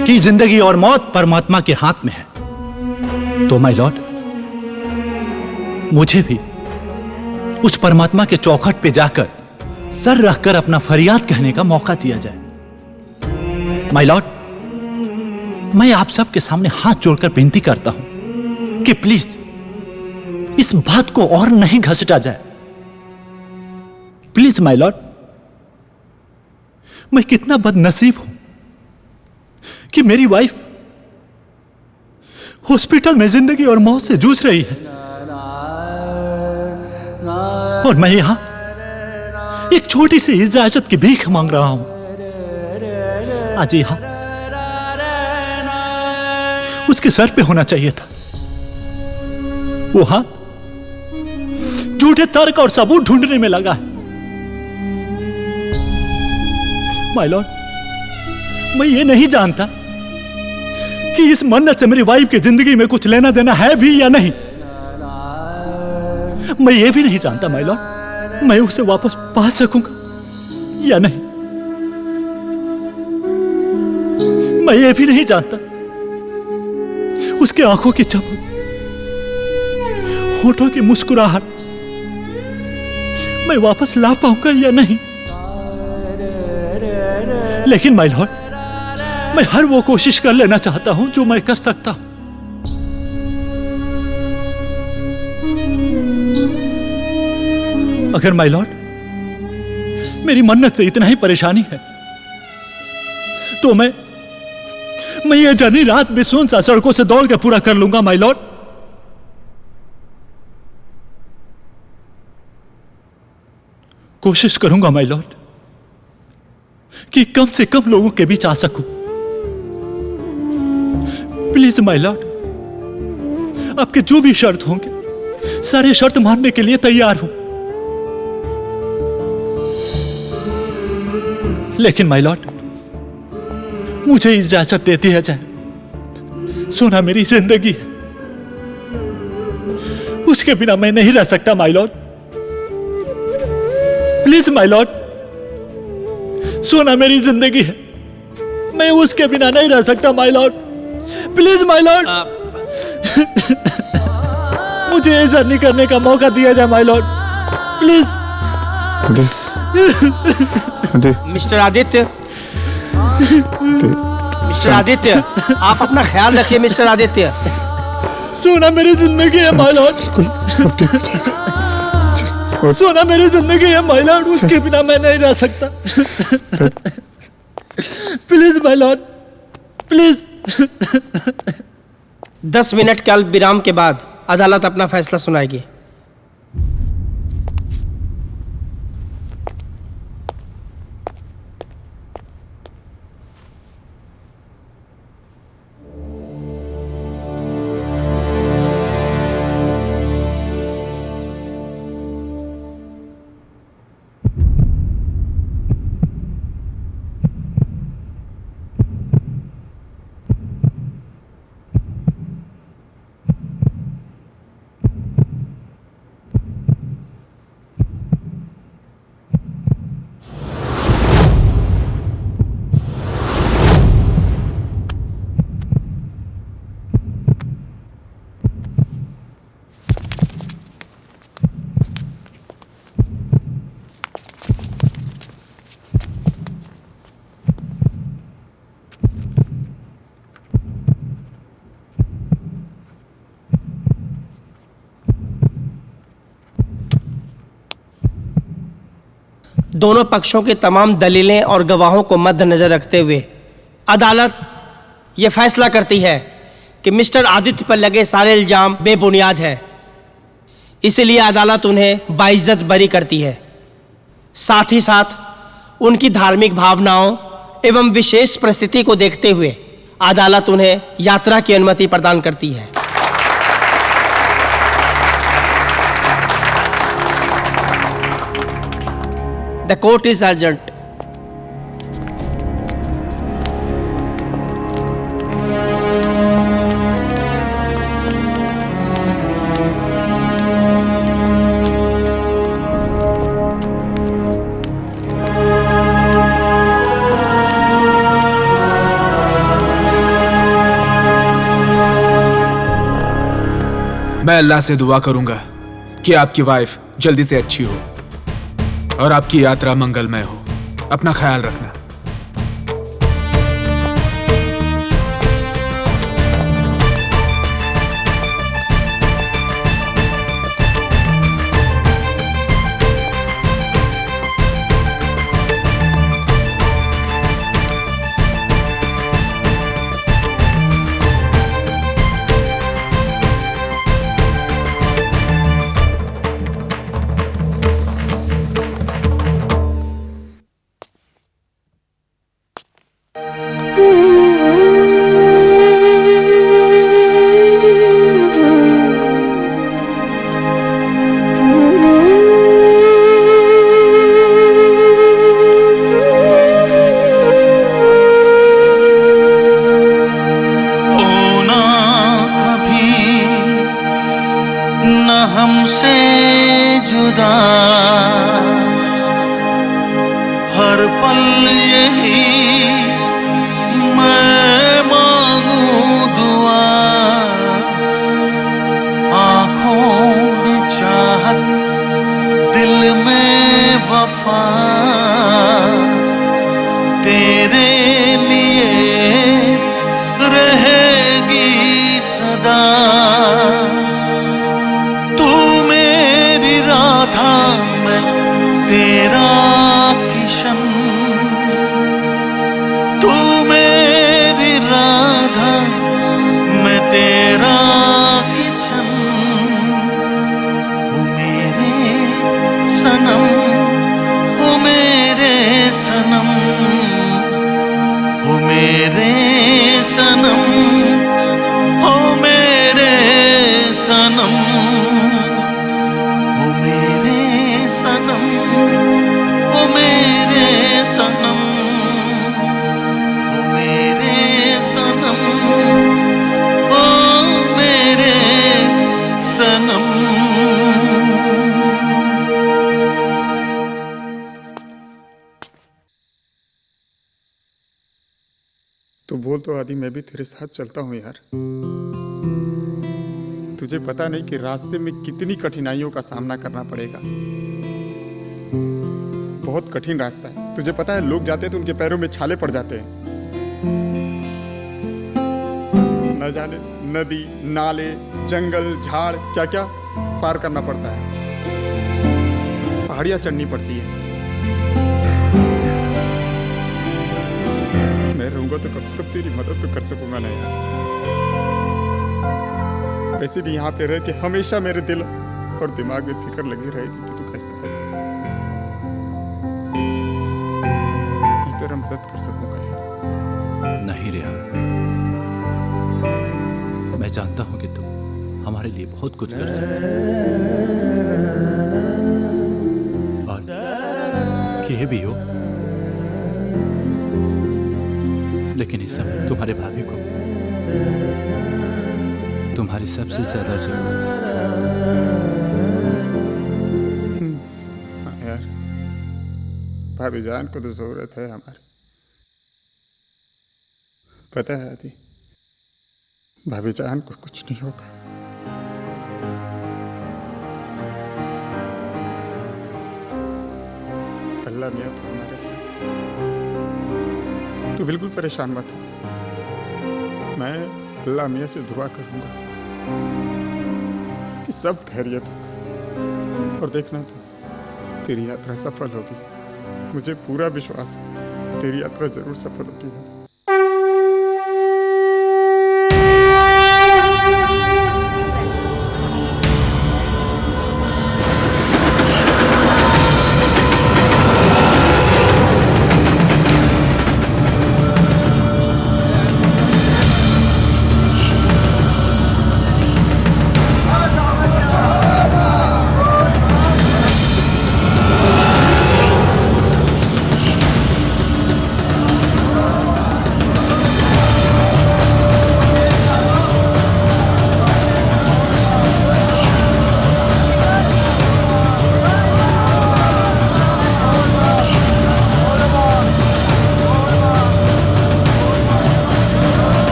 कि जिंदगी और मौत परमात्मा के हाथ में है। तो माय लॉर्ड, मुझे भी उस परमात्मा के चौखट पे जाकर सर रखकर अपना फरियाद कहने का मौका दिया जाए। माय लॉर्ड, मैं आप सबके सामने हाथ जोड़कर विनती करता हूं कि प्लीज इस बात को और नहीं घसीटा जाए। प्लीज माय लॉर्ड, मैं कितना बदनसीब हूं कि मेरी वाइफ हॉस्पिटल में जिंदगी और मौत से जूझ रही है और मैं यहां एक छोटी सी इजाजत की भीख मांग रहा हूं। आज यहां उसके सर पे होना चाहिए था। वो हाथ झूठे तर्क और सबूत ढूंढने में लगा है। माय लॉर्ड, मैं ये नहीं जानता कि इस मन्नत से मेरी वाइफ की जिंदगी में कुछ लेना देना है भी या नहीं। मैं ये भी नहीं जानता माय लॉर्ड, मैं उसे वापस पा सकूंगा या नहीं। मैं ये भी नहीं जानता उसके आंखों की चमक, होठों की मुस्कुराहट मैं वापस ला पाऊंगा या नहीं। लेकिन माय लॉर्ड, मैं हर वो कोशिश कर लेना चाहता हूं जो मैं कर सकता हूं। अगर माय लॉर्ड मेरी मन्नत से इतना ही परेशानी है तो मैं ये जर्नी रात में सुनसान सड़कों से दौड़ के पूरा कर लूंगा माय लॉर्ड। कोशिश करूंगा माय लॉर्ड कि कम से कम लोगों के बीच आ सकूं। प्लीज माय लॉर्ड, आपके जो भी शर्त होंगे सारे शर्त मानने के लिए तैयार हूं। लेकिन माय लॉर्ड, मुझे इजाजत दे दिया जाए। सोना मेरी जिंदगी है, उसके बिना मैं नहीं रह सकता my Lord. Please my Lord, सोना मेरी जिंदगी है, मैं उसके बिना नहीं रह सकता my Lord. Please my Lord, मुझे ये जर्नी करने का मौका दिया जाए my Lord, please. Mister Aditya, mister Aditya, आप अपना ख्याल रखिए मिस्टर आदित्य। सोना मेरी जिंदगी है माय लॉर्ड, सोना मेरी जिंदगी है माय लॉर्ड, उसके बिना मैं नहीं रह सकता। Please my Lord, please. 10 minute के अल्प विराम के बाद अदालत अपना फैसला सुनाएगी। दोनों पक्षों की तमाम दलीलें और गवाहों को मद्देनजर रखते हुए अदालत ये फैसला करती है कि मिस्टर आदित्य पर लगे सारे इल्जाम बेबुनियाद है। इसलिए अदालत उन्हें बाइज्जत बरी करती है। साथ ही साथ उनकी धार्मिक भावनाओं एवं विशेष परिस्थिति को देखते हुए अदालत उन्हें यात्रा की अनुमति प्रदान करती है। The court is adjourned. मैं अल्लाह से दुआ करूंगा कि आपकी वाइफ जल्दी से अच्छी हो और आपकी यात्रा मंगलमय हो। अपना ख्याल रखना। हर पल यही मैं मांगू दुआ, आंखों में चाहत दिल में वफा, तेरे लिए रहेगी सदा। तू मेरी राधा मैं तेरा किशन, तू मेरी राधा मैं तेरा किशन। ओ मेरे सनम, ओ मेरे सनम, ओ मेरे सनम, ओ मेरे सनम, ओ मेरे सनम, ओ मेरे सनम, ओ मेरे सनम, ओ मेरे सनम। तू बोल तो आदि, मैं भी तेरे साथ चलता हूँ यार। तुझे पता नहीं कि रास्ते में कितनी कठिनाइयों का सामना करना पड़ेगा। बहुत कठिन रास्ता है। तुझे पता है लोग जाते हैं तो उनके पैरों में छाले पड़ जाते हैं। न जाने नदी, नाले, जंगल, झाड़ क्या क्या पार करना पड़ता है। पहाड़ियां चढ़नी पड़ती है। मैं रहूंगा तो कम से कम तेरी मदद तो कर सकूंगा ना यार। वैसे भी यहाँ पे रह के हमेशा मेरे दिल और दिमाग में फिक्र लगी रहेगी कि तू कैसा है। मैं तेरा मदद कर सकूंगा यार। नहीं रिया, मैं जानता हूं कि तुम हमारे लिए बहुत कुछ कर सकते हो और किए भी हो, लेकिन इस समय तुम्हारे भाभी को तुम्हारी सबसे ज्यादा जरूरत है। हाँ यार, भाभी जान को तो जरूरत है हमारी। पता है आदि, भाभी जान को कुछ नहीं होगा। अल्लाह मियां तो हमारे साथ है। तू बिल्कुल परेशान मत हो। मैं अल्लाह मियां से दुआ करूंगा कि सब खैरियत होगा। और देखना तू, तेरी यात्रा सफल होगी। मुझे पूरा विश्वास है तेरी यात्रा जरूर सफल होगी।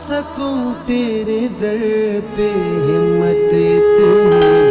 सकूं तेरे दर पे हिम्मत इतनी भर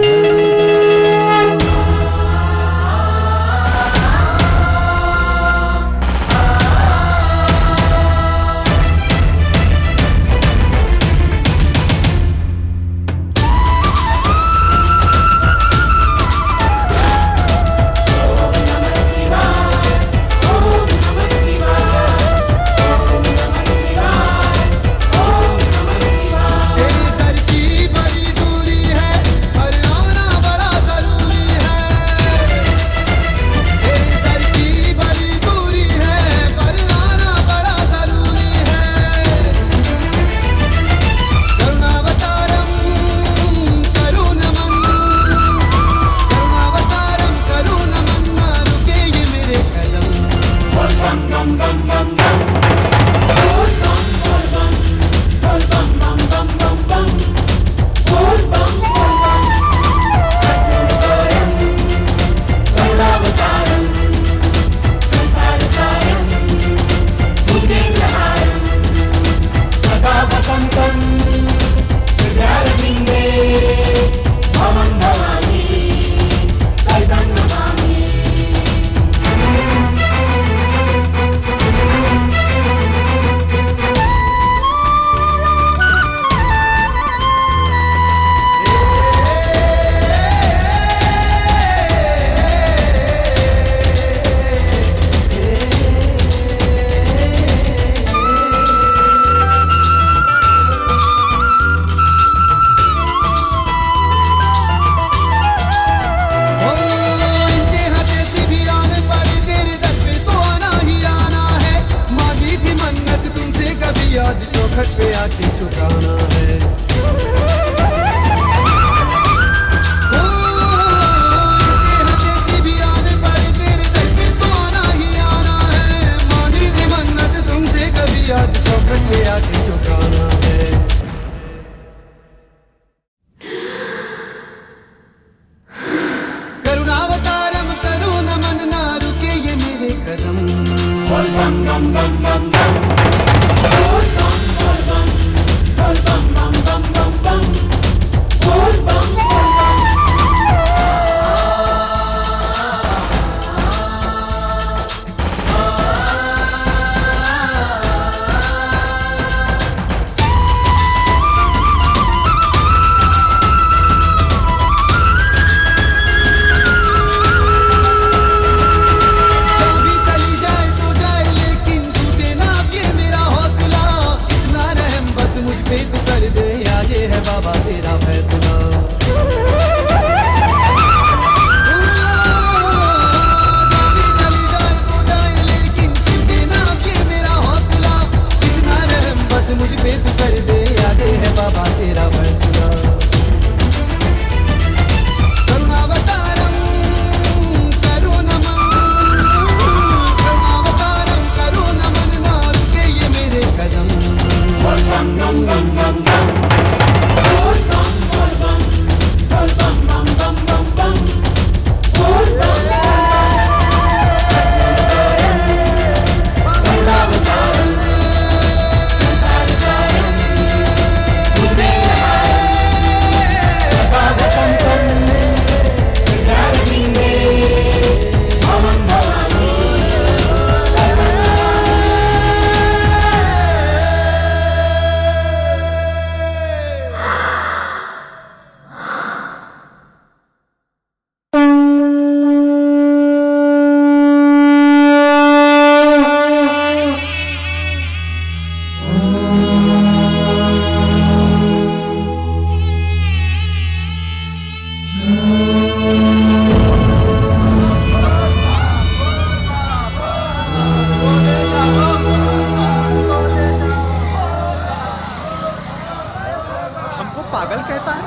पागल कहता है?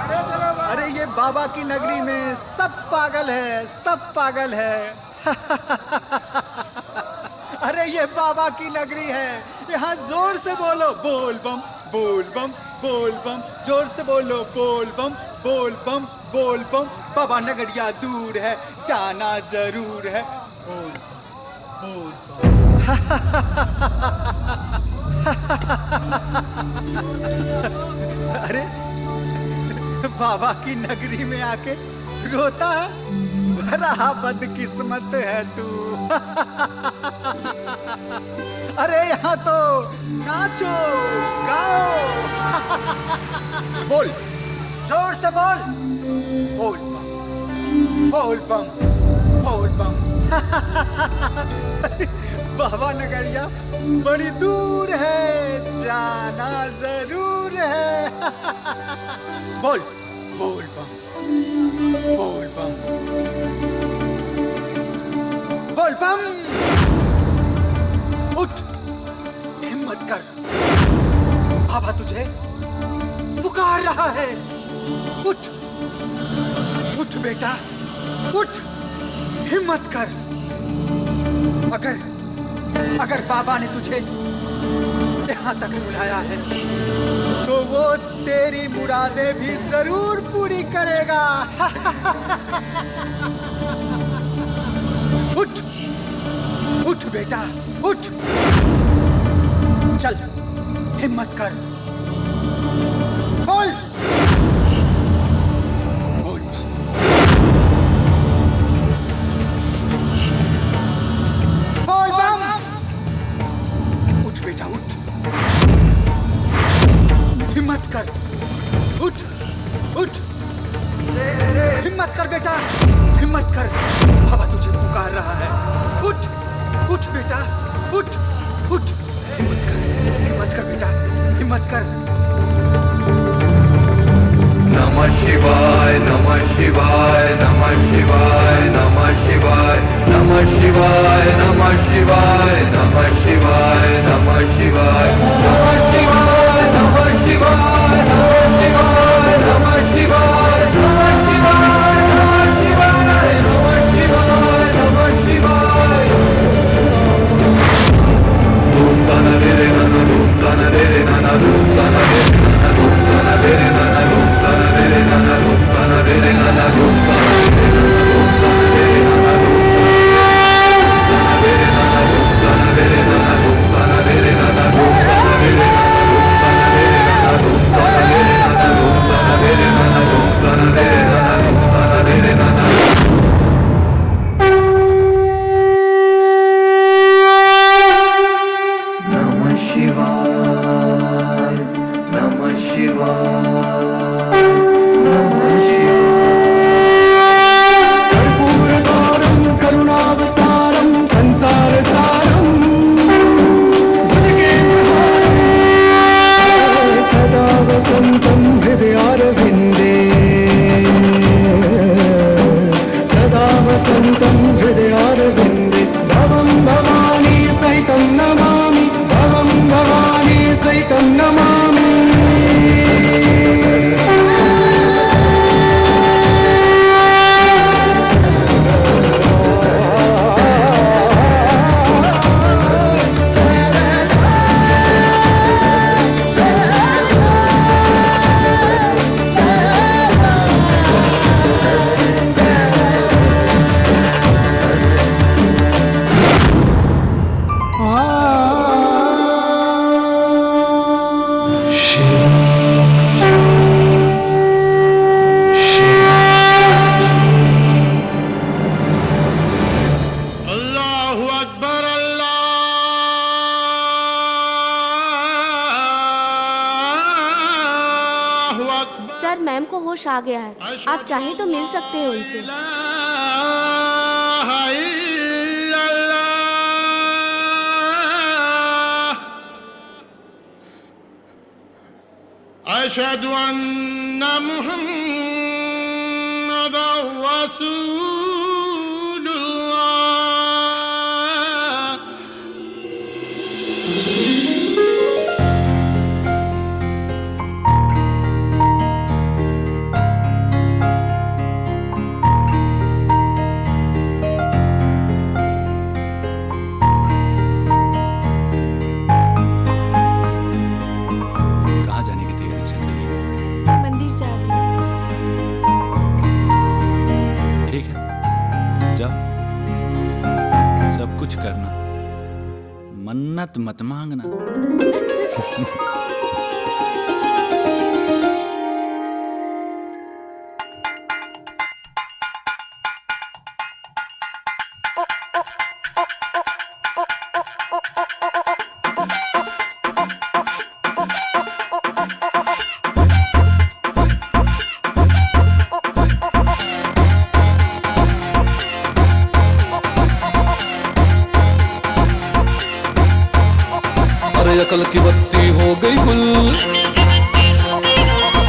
अरे ये बाबा की नगरी में सब पागल है, सब पागल है। अरे ये बाबा की नगरी है, यहाँ जोर से बोलो बोल बम बोल बम बोल बम, जोर से बोलो बोल बम बोल बम बोल बम। बाबा नगरिया दूर है, जाना जरूर है, बोल बोल अरे बाबा की नगरी में आके रोता है, बड़ा बदकिस्मत है तू। अरे यहाँ तो नाचो गाओ, बोल जोर से बोल बोल बम बोल बम बोल बम। बाबा नगरिया बड़ी दूर है, जाना जरूर है। बोल बोल बम बोल बम बोल बम। उठ, हिम्मत कर, बाबा तुझे पुकार रहा है। उठ उठ बेटा उठ, हिम्मत कर। अगर बाबा ने तुझे यहाँ तक बुलाया है तो वो तेरी मुरादें भी जरूर पूरी करेगा। उठ उठ बेटा उठ, चल हिम्मत कर, बोल बोल बोल बम। उठ बेटा उठ, हिम्मत कर, उठ उठ, हिम्मत कर बेटा हिम्मत कर, बाबा तुझे पुकार रहा है। उठ उठ बेटा उठ उठ, हिम्मत कर बेटा हिम्मत कर। अल्लाहु अकबर अल्लाहु अकबर। सर मैम को होश आ गया है, आप चाहें तो मिल सकते हैं उनसे। अशहदु अन्ना मुहम्मदर रसूलुल्लाह। कहाँ जाने की तैयारी चल रही है? मंदिर जा रही हूँ। ठीक है, जाओ। सब कुछ करना, मन्नत मत मांगना। अरे अकल की बत्ती हो गई गुल,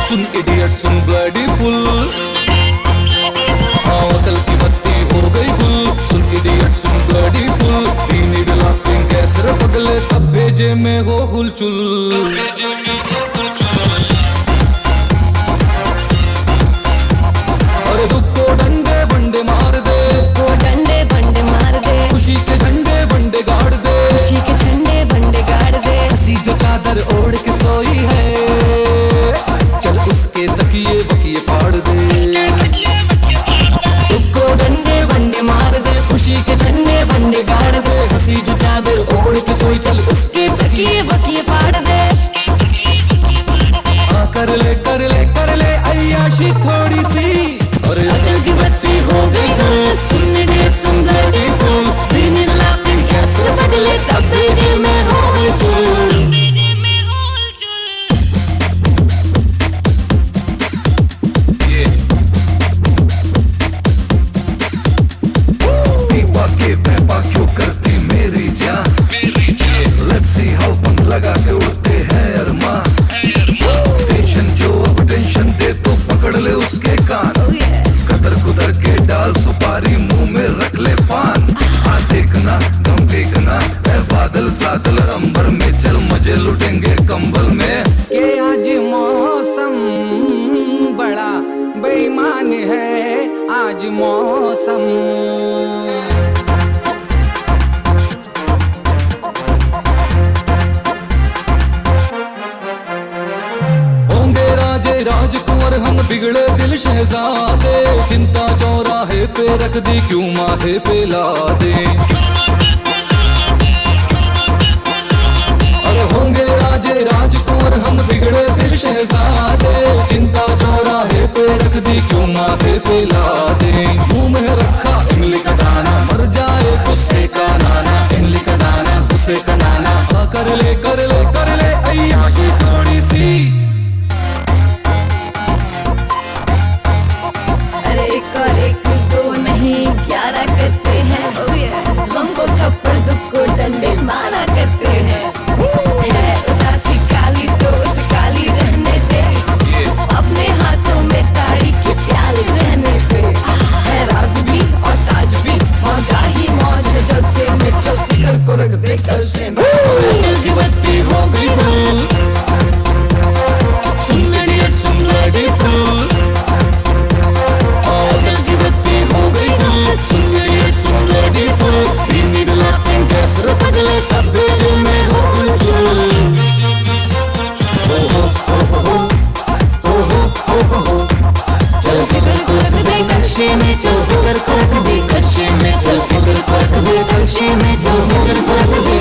सुन इडियट सुन ब्लडी फुल। हाँ अकल की बत्ती हो गई गुल, सुन इडियट सुन bloody fool. We need laughing gas रे पगले, तब भेजे में हो हुलचुल। अरे दुख को डंडे बंडे मार दे, डंडे बंडे मार दे, खुशी के झंडे बंडे गाड़ दे, खुशी के झंडे बंडे गाड़ दे। हंसी जो चादर ओढ़ के सोई है, चल उसके तकिए बकिए फाड़ दे। उसको डंडे बंडे मार दे, खुशी के झंडे बंडे गाड़ दे। हंसी जो चादर ओढ़ के सोई, चल उसके तकिए बकिए फाड़ दे। हाँ कर ले कर ले कर ले अय्याशी थोड़ी सी। और अकल की बत्ती हो गई गुल, सुन डेट सुन bloody fool. We need laughing gas रे पगले, तब भेजे में हो हुलचुल। क्यों करती मेरी जान, Let's see how पंख लगा के उड़ते हैं अरमान। टेंशन जो अब टेंशन दे तो पकड़ ले उसके कान। कदर कुदर के डाल सुपारी, मुंह में रख ले पान। आ देखना दम देखना है बादल सादल अंबर में, चल मजे लुटेंगे कंबल में। के आज मौसम बड़ा बेईमान है, आज मौसम। राजकुंवर हम बिगड़े दिल शहजादे, चिंता चौराहे पे रख दी क्यों माथे पे ला दे। अरे होंगे राजे राजकुंवर हम बिगड़े दिल शहजादे, चिंता चौराहे पे रख दी क्यों माथे पे ला दे। मुंह में रखा इमली का दाना, मर जाए गुस्से का नाना। इमली का दाना गुस्से का नाना, कर ले कर ले कर ले अय्याशी थोड़ी सी। एक और एक दो नहीं 11 करते हैं, oh yeah। हमको थप्पड़ दुक्को डंडे मारा करते हैं। है उदासी काली तो उसे काली रहने दे, अपने हाथों में ताड़ी की प्याली रहने दे। है राज भी और ताज भी, मौजा ही मौज है जल से में, चल फिकर को रख दे कल से। दिल की बत्ती हो गई गुल, सुन इडियट सुन ब्लडी फुल। हो गई गुल, सुन इडियट सुन bloody fool. We need laughing gas रे पगले, तब भेजे में हो हुलचुल। चल फिकर को रख दे कच्चे में, चल फिकर को रख दे कच्चे में, चल फिकर को रख दे कच्चे में, चल फिकर को रख दे